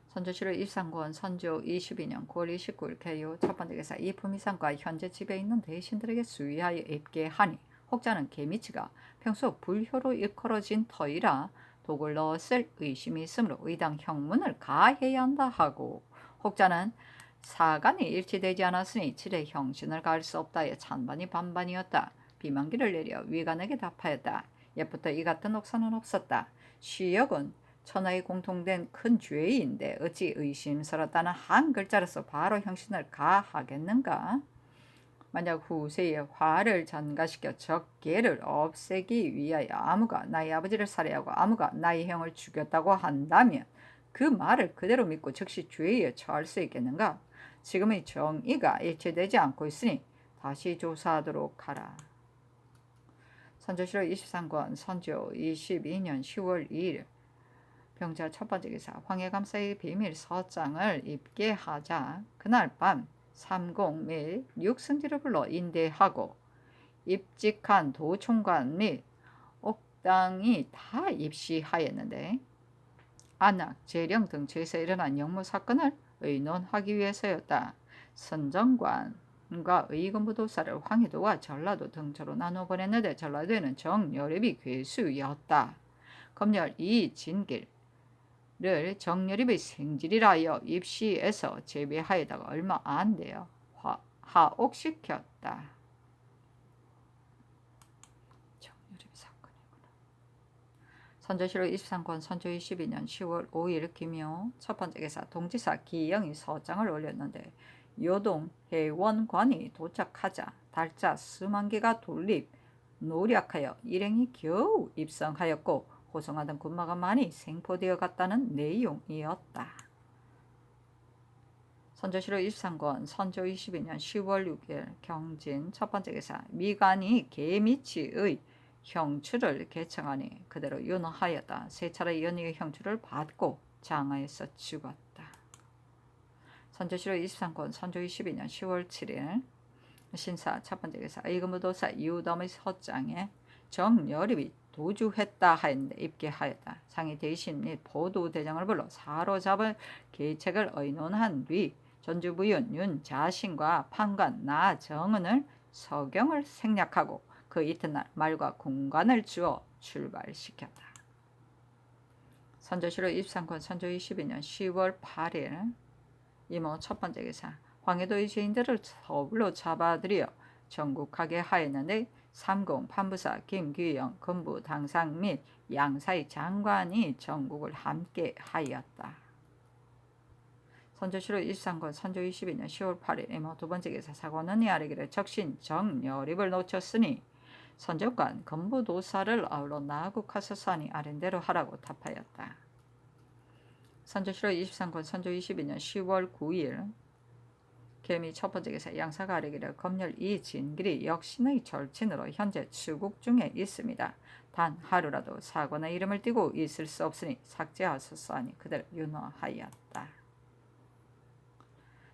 선조실록 23권 선조 22년 9월 29일 개요 첫 번째 기사 이 품위상과 현재 집에 있는 대신들에게 수위하여 입게 하니 혹자는 개미치가 평소 불효로 일컬어진 터이라 독을 넣었을 의심이 있으므로 의당 형문을 가해야 한다 하고 혹자는 사간이 일치되지 않았으니 칠의 형신을 가할 수 없다에 찬반이 반반이었다. 비만기를 내려 위관에게 답하였다. 옛부터 이 같은 옥사는 없었다. 시역은 천하의 공통된 큰 죄인데 어찌 의심스럽다는 한 글자로서 바로 형신을 가하겠는가? 만약 후세에 화를 전가시켜 적개를 없애기 위하여 아무가 나의 아버지를 살해하고 아무가 나의 형을 죽였다고 한다면 그 말을 그대로 믿고 즉시 죄에 처할 수 있겠는가? 지금의 정의가 일치되지 않고 있으니 다시 조사하도록 하라. 선조실록 23권 선조 22년 10월 2일 병자 첫 번째 기사 황해감사의 비밀 서장을 입게 하자 그날 밤 삼공 및 육승지를 불러 인대하고 입직한 도총관 및 옥당이 다 입시하였는데 안악, 재령 등 죄에서 일어난 영무 사건을 의논하기 위해서였다. 선정관과 의금부도사를 황해도와 전라도 등처로 나눠 보냈는데 전라도에는 정여립이 괴수였다. 검열 이진길을 정여립의 생질이라 하여 입시에서 제배하여다가 얼마 안 되어 하옥시켰다. 정여립 사건이구나. 선조실록 23권 선조 22년 10월 5일 김효 첫 번째 기사 동지사 기영이 서장을 올렸는데 요동 해원관이 도착하자 달자 스만기가 돌립 노력하여 일행이 겨우 입성하였고 호송하던 군마가 많이 생포되어 갔다는 내용이었다. 선조실록 23권 선조 22년 10월 6일 경진 첫 번째 기사 미간이 개미치의 형추를 개청하니 그대로 윤허하였다. 세 차례 연희의 형추를 받고 장하에서 죽었다. 선조실록 23권 선조 22년 10월 7일 신사 첫 번째 기사 의금부도사 이우덤의 서장에 정여립이 도주했다 하였는데 입게 하였다. 상이 대신 및 보도대장을 불러 사로잡을 계책을 의논한 뒤 전주부윤 윤자신과 판관 나정은을 서경을 생략하고 그 이튿날 말과 군관을 주어 출발시켰다. 선조실록 23권 선조 22년 10월 8일 이모 첫 번째 기사 황해도의 죄인들을 서울로 잡아들여 전국하게 하였는데 삼공 판부사 김규영 금부 당상 및 양사의 장관이 전국을 함께 하였다. 선조실록 23권 선조 22년 10월 8일 이모 두 번째 기사 사고는 이아래기를 적신 정여립을 놓쳤으니 선정관 금부도사를 아울러 나국하소서 하니 아랜대로 하라고 답하였다. 선조실록 23권 선조 22년 10월 9일 개미 첫 번째 기사 양사가 아래기를 검열 이진길이 역신의 절친으로 현재 추국 중에 있습니다. 단 하루라도 사관의 이름을 띠고 있을 수 없으니 삭제하소서 하니 그대로 윤허하였다.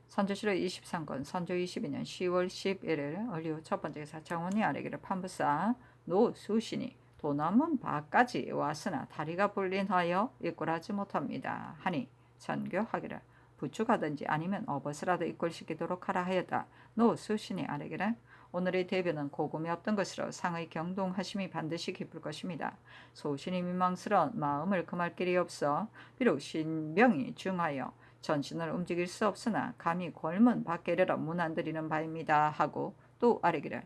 선조실록 23권 선조 22년 10월 11일 을류 첫 번째 기사 정원이 아래기를 판부사 노수신이 도남문 밖까지 왔으나 다리가 불린하여 입골하지 못합니다. 하니 전교하기를 부축하든지 아니면 어버스라도 입골시키도록 하라 하였다. 노수신이 아래기를 오늘의 대변은 고금이 없던 것으로 상의 경동하심이 반드시 깊을 것입니다. 소신이 민망스러운 마음을 금할 길이 없어 비록 신병이 중하여 전신을 움직일 수 없으나 감히 골문 밖에 이르러 문안드리는 바입니다. 하고 또 아래기를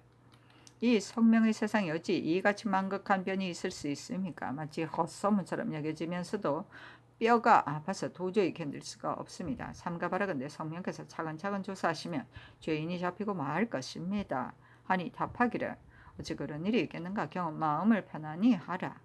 이 성명의 세상에 어찌 이같이 망극한 변이 있을 수 있습니까? 마치 헛소문처럼 여겨지면서도 뼈가 아파서 도저히 견딜 수가 없습니다. 삼가 바라건대 성명께서 차근차근 조사하시면 죄인이 잡히고 말 것입니다. 하니 답하기를 어찌 그런 일이 있겠는가 경험 마음을 편안히 하라.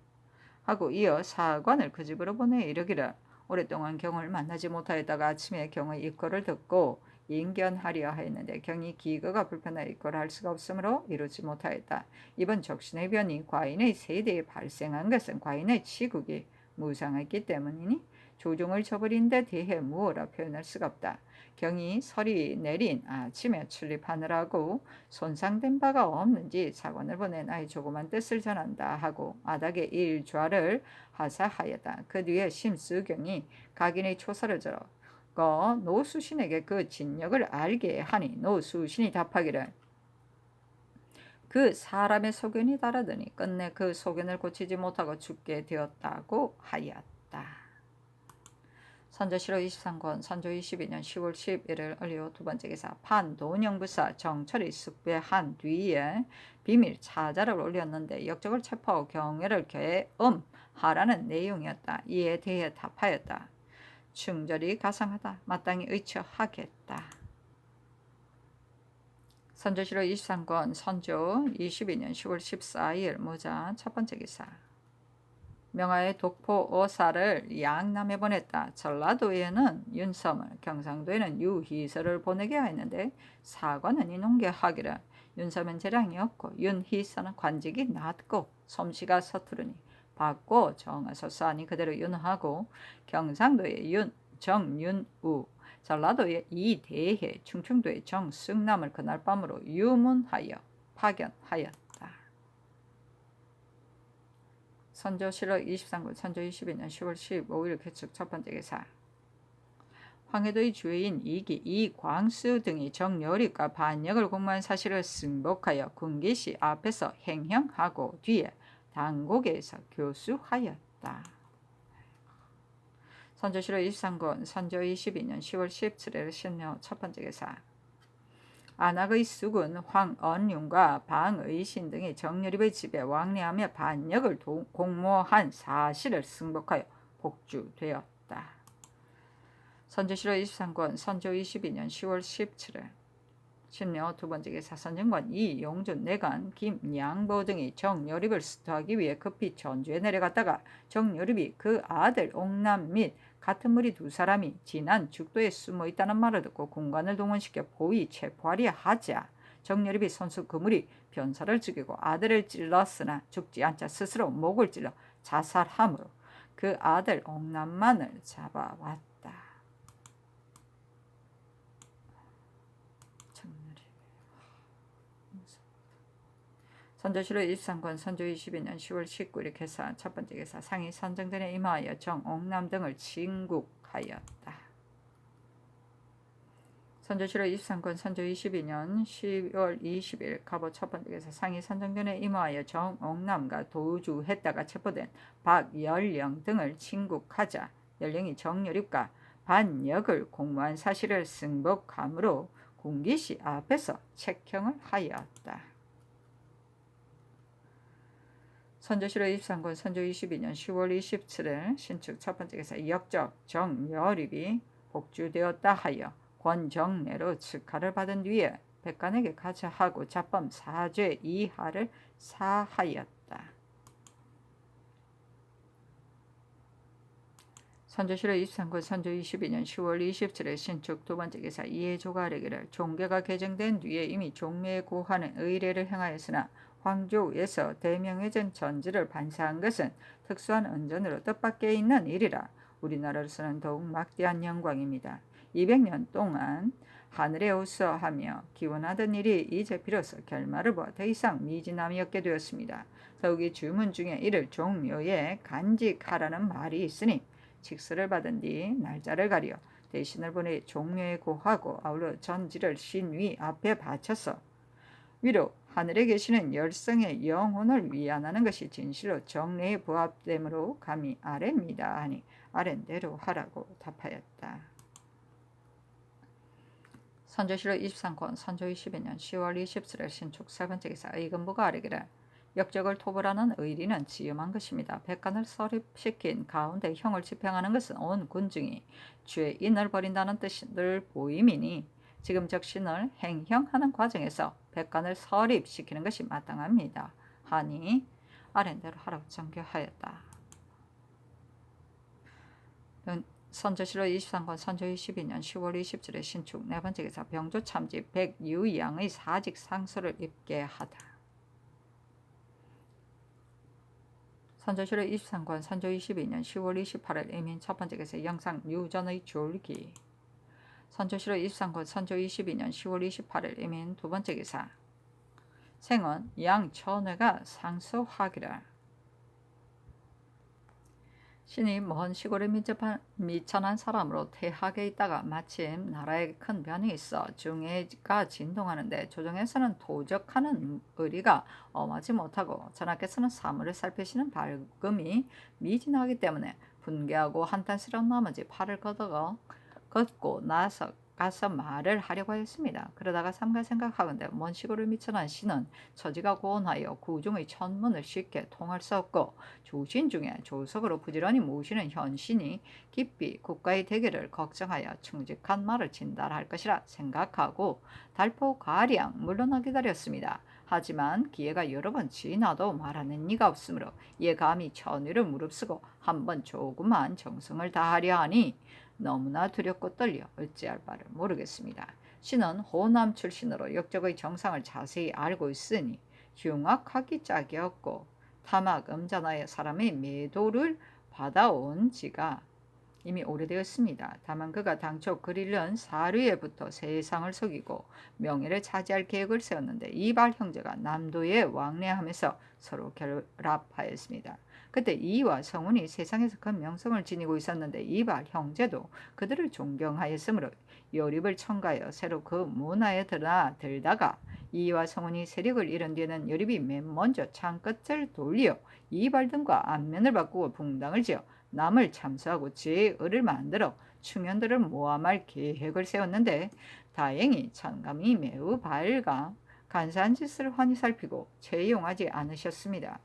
하고 이어 사관을 그 집으로 보내 이르기를 오랫동안 경을 만나지 못하였다가 아침에 경의 입거를 듣고 인견하려 하였는데 경이 기거가 불편하여 입거할 수가 없으므로 이루지 못하였다. 이번 적신의 변이 과인의 세대에 발생한 것은 과인의 치국이 무상했기 때문이니 조종을 저버린 데 대해 무어라 표현할 수가 없다. 경이 설이 내린 아침에 출입하느라고 손상된 바가 없는지 사관을 보내 나의 조그만 뜻을 전한다 하고 아닥의 일좌를 하사하였다. 그 뒤에 심수경이 각인의 초사를 적어 노수신에게 그 진역을 알게 하니 노수신이 답하기를 그 사람의 소견이 다르더니 끝내 그 소견을 고치지 못하고 죽게 되었다고 하였다. 선조실호 23권 선조 22년 10월 11일 을요 두 번째 기사 판도령부사 정철이 숙배한 뒤에 비밀 차자를 올렸는데 역적을 체포하고 경애를 계엄하라는 내용이었다. 이에 대해 답하였다. 충절이 가상하다. 마땅히 의처하겠다. 선조실호 23권 선조 22년 10월 14일 모자 첫 번째 기사 명하의 독포 오사를 양남에 보냈다. 전라도에는 윤섬을, 경상도에는 유희서를 보내게 하였는데 사관은 인용하기를 윤섬은 재량이 없고 윤희서는 관직이 낮고 솜씨가 서투르니 받고 정하소서하니 그대로 윤하고 경상도의 정윤우, 전라도의 이대해, 충청도의 정승남을 그날 밤으로 유문하여 파견하였다. 선조실호 23권 선조 22년 10월 15일 개축 첫 번째 기사 황해도의 주인 이기, 이광수 등이 정여립과 반역을 공모한 사실을 승복하여 군기시 앞에서 행형하고 뒤에 당곡에서 교수하였다. 선조실호 23권 선조 22년 10월 17일 신묘 첫 번째 기사 안악의 수군 황언윤과 방의신 등이 정여립의 집에 왕래하며 반역을 공모한 사실을 승복하여 복주되었다. 선조실호 23권 선조 22년 10월 17일 신묘 두 번째 기사 선정관 이용준 내관 김양보 등이 정여립을 수토하기 위해 급히 전주에 내려갔다가 정여립이 그 아들 옥남 및 같은 무리 두 사람이 지난 죽도에 숨어 있다는 말을 듣고 군관을 동원시켜 보위 체포하려 하자 정여립이 선수 그 무리 변사를 죽이고 아들을 찔렀으나 죽지 않자 스스로 목을 찔러 자살함으로 그 아들 옥남만을 잡아왔다. 선조실호 23권 선조 22년 10월 19일 개사 첫 번째 개사 상이 선정전에 임하여 정옥남 등을 진국하였다. 선조실호 23권 선조 22년 10월 20일 갑오 첫 번째 개사 상이 선정전에 임하여 정옥남과 도주했다가 체포된 박열령 등을 진국하자 열령이 정여립과 반역을 공모한 사실을 승복함으로 군기시 앞에서 책형을 하였다. 선조실호 23권 선조 22년 10월 27일 신축 첫 번째 기사 역적 정여립이 복주되었다 하여 권정래로 즉하를 받은 뒤에 백관에게 가자 하고 자범 사죄 이하를 사하였다. 선조실호 23권 선조 22년 10월 27일 신축 두 번째 기사 이해조가 아뢰기를 종계가 개정된 뒤에 이미 종묘에 고하는 의례를 행하였으나 황조에서 대명회전 전지를 반사한 것은 특수한 은전으로 뜻밖에 있는 일이라 우리나라로서는 더욱 막대한 영광입니다. 200년 동안 하늘에 우수하며 기원하던 일이 이제 비로소 결말을 보아 더 이상 미진함이 없게 되었습니다. 더욱이 주문 중에 이를 종묘에 간직하라는 말이 있으니 직서를 받은 뒤 날짜를 가려 대신을 보내 종묘에 고하고 아울러 전지를 신위 앞에 바쳐서 위로 하늘에 계시는 열성의 영혼을 위안하는 것이 진실로 정례에 부합되므로 감히 아래입니다 하니 아랜대로 하라고 답하였다. 선조실호 23권 선조 22년 10월 27일 신축 세 번째 기사 의금부가 아뢰기를 역적을 토벌하는 의리는 지엄한 것입니다. 백관을 설립시킨 가운데 형을 집행하는 것은 온 군중이 죄인을 벌인다는 뜻을 보임이니 지금 적신을 행형하는 과정에서 백관을 설립시키는 것이 마땅합니다. 하니 아랜대로 하라고 정교하였다. 선조실호 23권 선조 22년 10월 27일 신축 네 번째 기사 병조 참지 백유양의 사직 상소를 입게 하다. 선조실호 23권 선조 22년 10월 28일 이민 첫 번째 기사 영상 유전의 줄기 선조실록 23권 선조 22년 10월 28일 이민 두 번째 기사. 생은 양천회가 상수하기를. 신이 먼 시골에 미천한 사람으로 태학에 있다가 마침 나라에 큰 변이 있어 중해가 진동하는데 조정에서는 도적하는 의리가 엄하지 못하고 전하께서는 사물을 살피시는 밝음이 미진하기 때문에 분개하고 한탄스러운 나머지 팔을 걷고 나서 가서 말을 하려고 했습니다. 그러다가 삼가 생각하건대 먼 시골을 미천한 신은 처지가 고온하여 구중의 천문을 쉽게 통할 수 없고 조신 중에 조석으로 부지런히 모시는 현신이 깊이 국가의 대계를 걱정하여 충직한 말을 진달할 것이라 생각하고 달포가량 물러나 기다렸습니다. 하지만 기회가 여러 번 지나도 말하는 이가 없으므로 이에 감히 천의를 무릅쓰고 한번 조그만 정성을 다하려 하니 너무나 두렵고 떨려 어찌할 바를 모르겠습니다. 신은 호남 출신으로 역적의 정상을 자세히 알고 있으니 흉악하기 짝이 없고 탐악 음잔하여 사람의 매도를 받아온 지가 이미 오래되었습니다. 다만 그가 당초 그릴른 사류에부터 세상을 속이고 명예를 차지할 계획을 세웠는데 이발 형제가 남도에 왕래하면서 서로 결합하였습니다. 그때 이와 성운이 세상에서 큰 명성을 지니고 있었는데 이발 형제도 그들을 존경하였으므로 여립을 첨가하여 새로 그 문화에 들다가 이와 성운이 세력을 잃은 뒤에는 여립이 맨 먼저 창끝을 돌려 이발 등과 안면을 바꾸고 붕당을 지어 남을 참수하고 제의를 만들어 충현들을 모함할 계획을 세웠는데 다행히 천감이 매우 밝아 간사한 짓을 훤히 살피고 채용하지 않으셨습니다.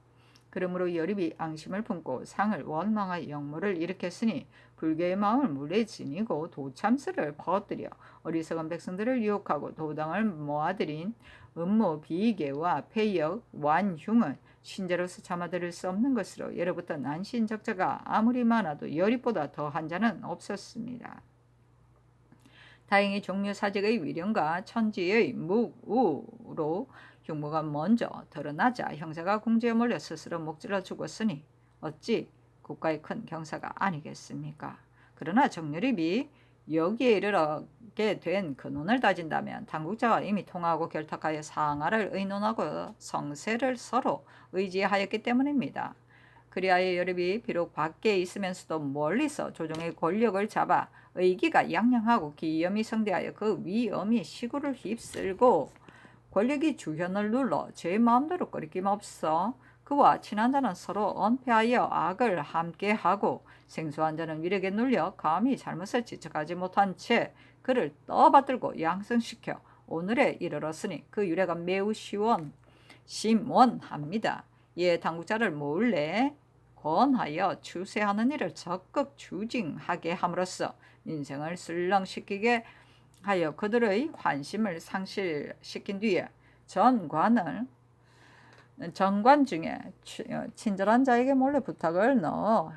그러므로 여립이 앙심을 품고 상을 원망하여 역모를 일으켰으니 불교의 마음을 물에 지니고 도참스를 퍼뜨려 어리석은 백성들을 유혹하고 도당을 모아들인 음모 비계와 폐역 완흉은 신자로서 참아들을 수 없는 것으로 예로부터 난신적자가 아무리 많아도 여립보다 더한 자는 없었습니다. 다행히 종묘사직의 위령과 천지의 무우로 흉모가 먼저 드러나자 형사가 궁지에 몰려 스스로 목질러 죽었으니 어찌 국가의 큰 경사가 아니겠습니까? 그러나 정여립이 여기에 이르게 된 근원을 따진다면 당국자가 이미 통하고 결탁하여 상하를 의논하고 성세를 서로 의지하였기 때문입니다. 그리하여 여립이 비록 밖에 있으면서도 멀리서 조정의 권력을 잡아 의기가 양양하고 기염이 성대하여 그 위엄이 시구를 휩쓸고 권력이 주현을 눌러 제 마음대로 거리낌 없어 그와 친한 자는 서로 언패하여 악을 함께하고 생소한 자는 위력에 눌려 감히 잘못을 지적하지 못한 채 그를 떠받들고 양성시켜 오늘에 이르렀으니 그 유래가 매우 심원합니다. 이에 당국자를 몰래 권하여 추세하는 일을 적극 추진하게 함으로써 인생을 술렁시키게 하여 그들의 관심을 상실시킨 뒤에 전관 중에 친절한 자에게 몰래 부탁을 넣어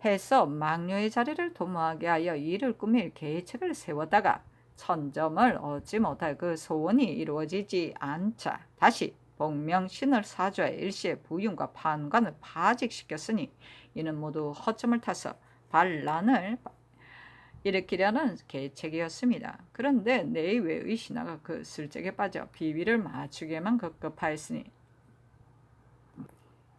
해서 망녀의 자리를 도모하게 하여 이를 꾸밀 계책을 세웠다가 천점을 얻지 못할 그 소원이 이루어지지 않자 다시 복명신을 사주하여 일시에 부윤과 판관을 파직시켰으니 이는 모두 허점을 타서 반란을 일으키려는 계책이었습니다. 그런데 내외의 신하가 그 슬쩍에 빠져 비위를 맞추기에만 급급하였으니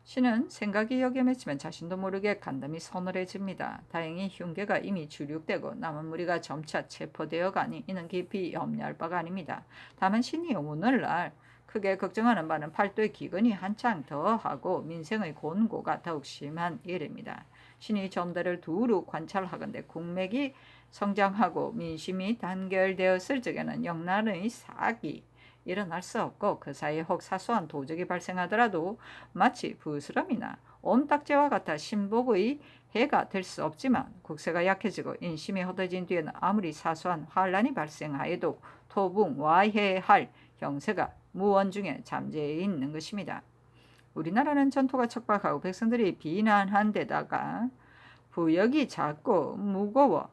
신은 생각이 여기에 맺히면 자신도 모르게 간담이 서늘해집니다. 다행히 흉계가 이미 주륙되고 남은 무리가 점차 체포되어 가니 이는 깊이 염려할 바가 아닙니다. 다만 신이 오늘날 크게 걱정하는 바는 팔도의 기근이 한창 더하고 민생의 곤고가 더욱 심한 일입니다. 신이 점대를 두루 관찰하건대 국맥이 성장하고 민심이 단결되었을 적에는 영란의 사기 일어날 수 없고 그 사이에 혹 사소한 도적이 발생하더라도 마치 부스럼이나 옴딱지와 같아 신복의 해가 될 수 없지만 국세가 약해지고 인심이 헛어진 뒤에는 아무리 사소한 환란이 발생하여도 토붕와해할 형세가 무언중에 잠재해 있는 것입니다. 우리나라는 전토가 척박하고 백성들이 비난한 데다가 부역이 잦고 무거워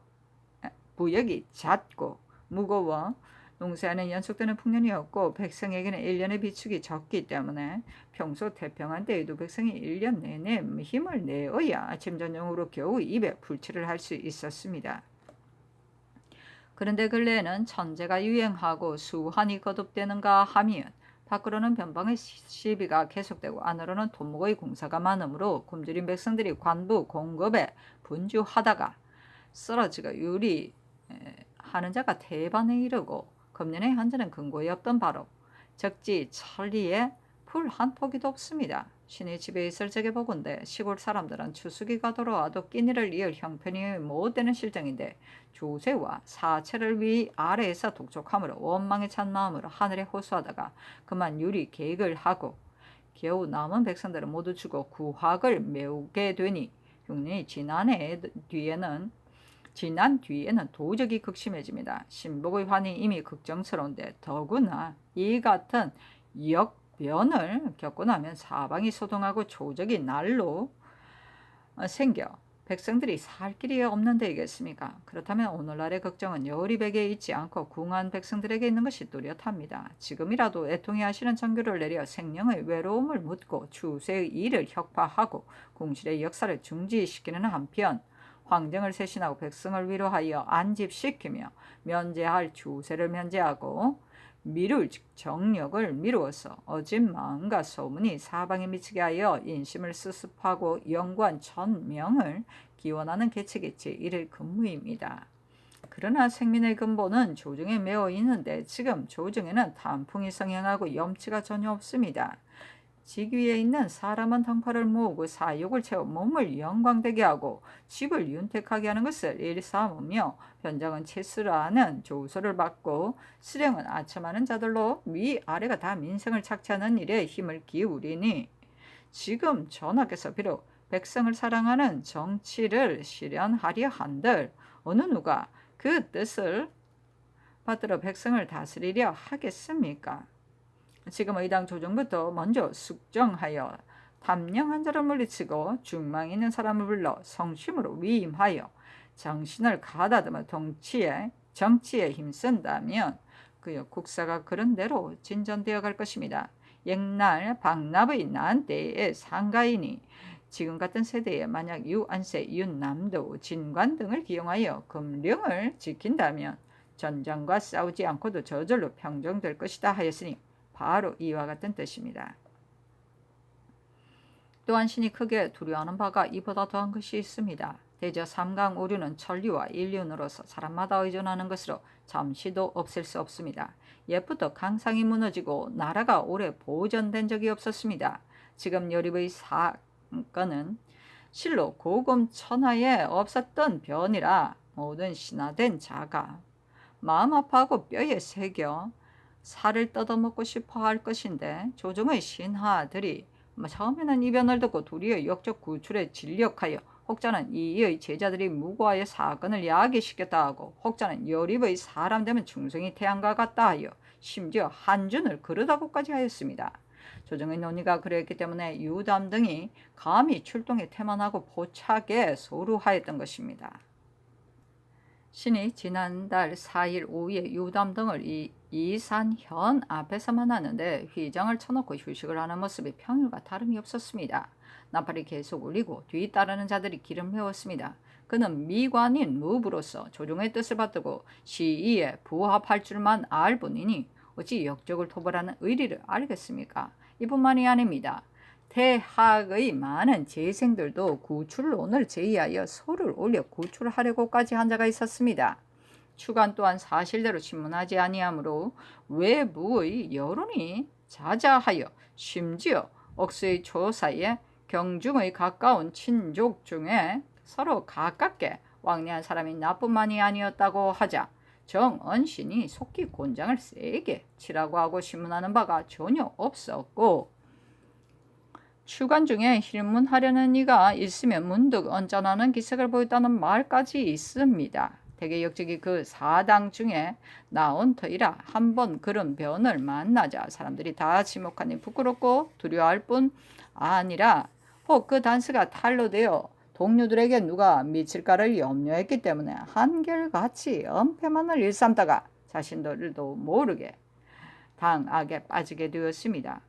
농사에는 연속되는 풍년이 없고 백성에게는 1년의 비축이 적기 때문에 평소 태평한 때에도 백성이 1년 내내 힘을 내어야 아침 저녁으로 겨우 입에 불칠을 할 수 있었습니다. 그런데 근래에는 천재가 유행하고 수환이 거듭되는가 하면 밖으로는 변방의 시비가 계속되고 안으로는 돈목의 공사가 많으므로 굶주린 백성들이 관부 공급에 분주하다가 쓰러지고 유리하는 자가 대반에 이르고 금년의 현재는 근거에 없던 바로 적지 천리에 풀 한 포기도 없습니다. 신의 집에 있을 적에 보건대 시골 사람들은 추수기가 돌아와도 끼니를 이을 형편이 못 되는 실정인데 조세와 사체를 위 아래에서 독촉함으로 원망에 찬 마음으로 하늘에 호소하다가 그만 유리 계획을 하고 겨우 남은 백성들은 모두 죽어 구학을 메우게 되니 흉년이 지난 뒤에는 도적이 극심해집니다. 신복의 환이 이미 걱정스러운데 더구나 이 같은 역변을 겪고 나면 사방이 소동하고 조적이 날로 생겨 백성들이 살 길이 없는 데이겠습니까? 그렇다면 오늘날의 걱정은 여리백에 있지 않고 궁한 백성들에게 있는 것이 뚜렷합니다. 지금이라도 애통이 하시는 정교를 내려 생명의 외로움을 묻고 추세의 일을 혁파하고 궁실의 역사를 중지시키는 한편 황정을 쇄신하고 백성을 위로하여 안집시키며 면제할 추세를 면제하고 미룰 정력을 미루어서 어진 마음과 소문이 사방에 미치게 하여 인심을 수습하고 영관 천명을 기원하는 계책이 제1의 근무입니다. 그러나 생민의 근본은 조정에 매어 있는데 지금 조정에는 단풍이 성행하고 염치가 전혀 없습니다. 직위에 있는 사람은 덩파를 모으고 사욕을 채워 몸을 영광되게 하고 집을 윤택하게 하는 것을 일삼으며 변장은 채술하는 조소를 받고 수령은 아첨하는 자들로 위아래가 다 민생을 착취하는 일에 힘을 기울이니 지금 전하께서 비록 백성을 사랑하는 정치를 실현하려 한들 어느 누가 그 뜻을 받들어 백성을 다스리려 하겠습니까? 지금 의당 조정부터 먼저 숙정하여 탐령한 자를 물리치고 중망 있는 사람을 불러 성심으로 위임하여 정신을 가다듬어 정치에 힘쓴다면 그의 국사가 그런 대로 진전되어 갈 것입니다. 옛날 박납의 난 때의 상가이니 지금 같은 세대에 만약 유안세, 윤남도, 진관 등을 기용하여 금령을 지킨다면 전장과 싸우지 않고도 저절로 평정될 것이다 하였으니 바로 이와 같은 뜻입니다. 또한 신이 크게 두려워하는 바가 이보다 더한 것이 있습니다. 대저 삼강 오류는 천리와 인륜으로서 사람마다 의존하는 것으로 잠시도 없앨 수 없습니다. 옛부터 강상이 무너지고 나라가 오래 보존된 적이 없었습니다. 지금 여립의 사건은 실로 고금 천하에 없었던 변이라 모든 신화된 자가 마음 아파하고 뼈에 새겨 살을 뜯어먹고 싶어 할 것인데 조정의 신하들이 처음에는 이 변을 듣고 도리어 역적 구출에 진력하여 혹자는 이의 제자들이 무고하여 사건을 야기시켰다 하고 혹자는 여립의 사람 되면 중성이 태양과 같다 하여 심지어 한준을 그르다고까지 하였습니다. 조정의 논의가 그랬기 때문에 유담 등이 감히 출동에 태만하고 포착에 소루하였던 것입니다. 신이 지난달 4일 오후에 유담 등을 이산현 앞에서 만났는데 휘장을 쳐놓고 휴식을 하는 모습이 평일과 다름이 없었습니다. 나팔이 계속 울리고 뒤따르는 자들이 길을 메웠습니다. 그는 미관인 무부로서 조정의 뜻을 받들고 시의에 부합할 줄만 알 뿐이니 어찌 역적을 토벌하는 의리를 알겠습니까? 이뿐만이 아닙니다. 대학의 많은 재생들도 구출론을 제의하여 소를 올려 구출하려고까지 한 자가 있었습니다. 추관 또한 사실대로 신문하지 아니하므로 외부의 여론이 자자하여 심지어 억수의 조사에 경중의 가까운 친족 중에 서로 가깝게 왕래한 사람이 나뿐만이 아니었다고 하자 정언신이 속기 곤장을 세게 치라고 하고 신문하는 바가 전혀 없었고 추관 중에 힐문하려는 이가 있으면 문득 언짢아하는 기색을 보였다는 말까지 있습니다. 대개 역적이 그 사당 중에 나온 터이라 한번 그런 변을 만나자 사람들이 다 지목하니 부끄럽고 두려워할 뿐 아니라 혹 그 단서가 탈로 되어 동료들에게 누가 미칠까를 염려했기 때문에 한결같이 엄폐만을 일삼다가 자신들도 모르게 당악에 빠지게 되었습니다.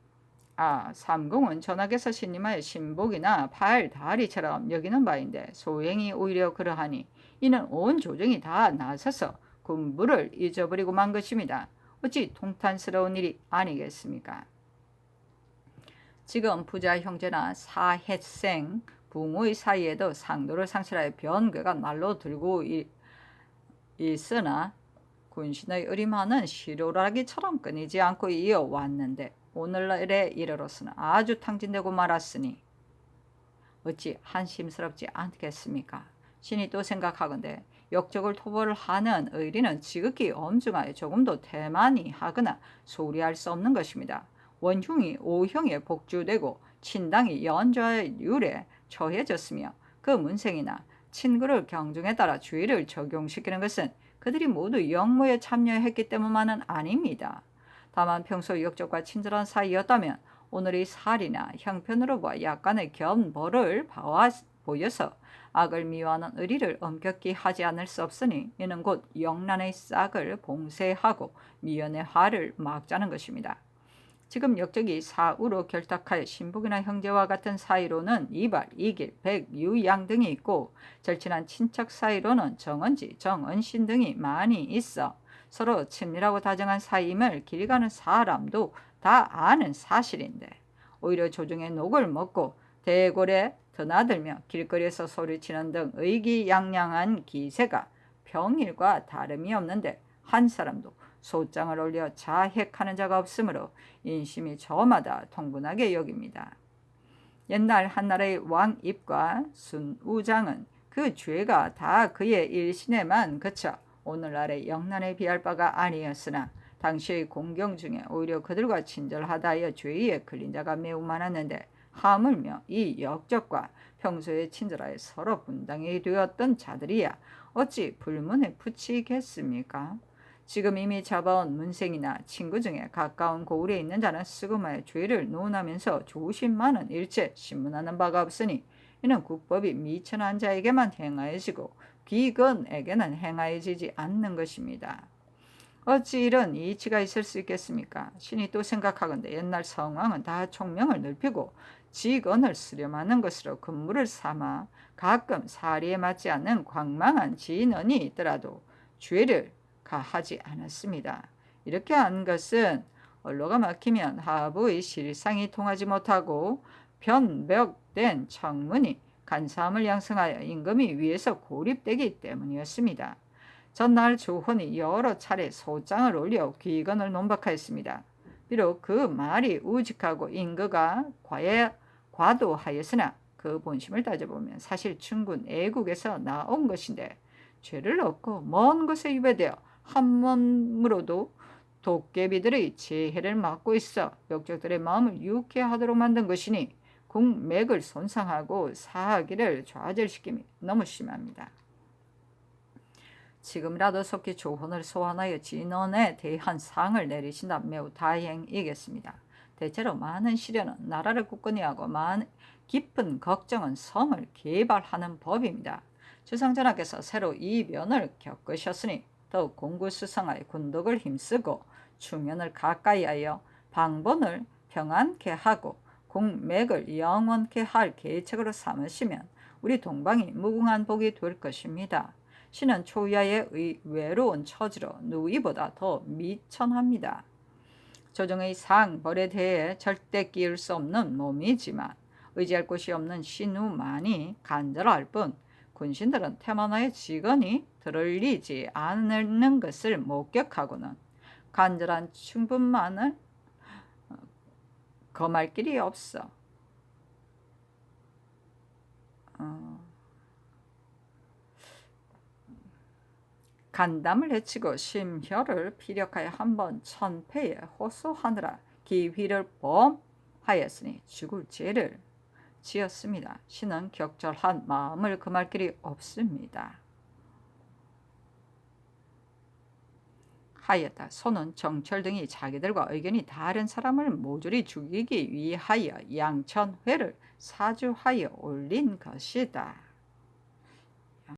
삼공은 전하께서 신님의 신복이나 팔, 다리처럼 여기는 바인데 소행이 오히려 그러하니 이는 온 조정이 다 나서서 군부를 잊어버리고 만 것입니다. 어찌 통탄스러운 일이 아니겠습니까? 지금 부자 형제나 사햇생 부모의 사이에도 상도를 상실하여 변괴가 날로 들고 있으나 군신의 의리만은 시로라기처럼 끊이지 않고 이어왔는데 오늘날에 이르러서는 아주 탕진되고 말았으니 어찌 한심스럽지 않겠습니까? 신이 또 생각하건대 역적을 토벌을 하는 의리는 지극히 엄중하여 조금도 태만히 하거나 소리할 수 없는 것입니다. 원흉이 오형에 복주되고 친당이 연좌율에 처해졌으며 그 문생이나 친구를 경중에 따라 주의를 적용시키는 것은 그들이 모두 역모에 참여했기 때문만은 아닙니다. 다만 평소 역적과 친절한 사이였다면 오늘의 살이나 형편으로 보아 약간의 견벌을 보여서 악을 미워하는 의리를 엄격히 하지 않을 수 없으니 이는 곧 영란의 싹을 봉쇄하고 미연의 화를 막자는 것입니다. 지금 역적이 사우로 결탁하여 신복이나 형제와 같은 사이로는 이발, 이길, 백, 유양 등이 있고 절친한 친척 사이로는 정은지, 정은신 등이 많이 있어 서로 친밀하고 다정한 사이임을 길 가는 사람도 다 아는 사실인데 오히려 조정의 녹을 먹고 대궐에 드나들며 길거리에서 소리치는 등 의기양양한 기세가 평일과 다름이 없는데 한 사람도 소장을 올려 자핵하는 자가 없으므로 인심이 저마다 통분하게 여깁니다. 옛날 한나라의 왕입과 순우장은 그 죄가 다 그의 일신에만 그쳐 오늘날의 영란에 비할 바가 아니었으나 당시의 공경 중에 오히려 그들과 친절하다 하여 죄에 걸린 자가 매우 많았는데 하물며 이 역적과 평소에 친절하여 서로 분당이 되었던 자들이야 어찌 불문에 붙이겠습니까? 지금 이미 잡아온 문생이나 친구 중에 가까운 고을에 있는 자는 쓰고마의 죄를 논하면서 조심만은 일체 신문하는 바가 없으니 이는 국법이 미천한 자에게만 행하여지고 귀건에게는 행하여지지 않는 것입니다. 어찌 이런 이치가 있을 수 있겠습니까? 신이 또 생각하건대 옛날 성왕은 다 총명을 넓히고 직언을 수렴하는 것으로 근무를 삼아 가끔 사리에 맞지 않는 광망한 진언이 있더라도 죄를 가하지 않았습니다. 이렇게 한 것은 언로가 막히면 하부의 실상이 통하지 못하고 변벽된 청문이 간사함을 양성하여 임금이 위에서 고립되기 때문이었습니다. 전날 조헌이 여러 차례 소장을 올려 귀건을 논박하였습니다. 비록 그 말이 우직하고 인거가 과도하였으나 그 본심을 따져보면 사실 충군 애국에서 나온 것인데 죄를 얻고 먼 곳에 유배되어 한 몸으로도 도깨비들의 재해를 막고 있어 역적들의 마음을 유쾌하도록 만든 것이니 국맥을 손상하고 사기를 좌절시킴이 너무 심합니다. 지금이라도 속히 조헌을 소환하여 진언에 대한 상을 내리신다면 매우 다행이겠습니다. 대체로 많은 시련은 나라를 굳건히 하고 깊은 걱정은 성을 개발하는 법입니다. 주상전하께서 새로 이 면을 겪으셨으니 더욱 공구수성하여 군덕을 힘쓰고 충현을 가까이 하여 방본을 평안케 하고 국맥을 영원케 할 계책으로 삼으시면 우리 동방이 무궁한 복이 될 것입니다. 신은 초야의 외로운 처지로 누이보다 더 미천합니다. 조정의 상벌에 대해 절대 끼울 수 없는 몸이지만 의지할 곳이 없는 신우만이 간절할 뿐 군신들은 태만하여 직언이 들을리지 않는 것을 목격하고는 간절한 충분만을 검할 길이 없어 간담을 해치고 심혈을 피력하여 한번 천패에 호소하느라 기휘를 범하였으니 죽을 죄를 지었습니다. 신은 격절한 마음을 금할 길이 없습니다. 하였다. 손은 정철 등이 자기들과 의견이 다른 사람을 모조리 죽이기 위하여 양천회를 사주하여 올린 것이다.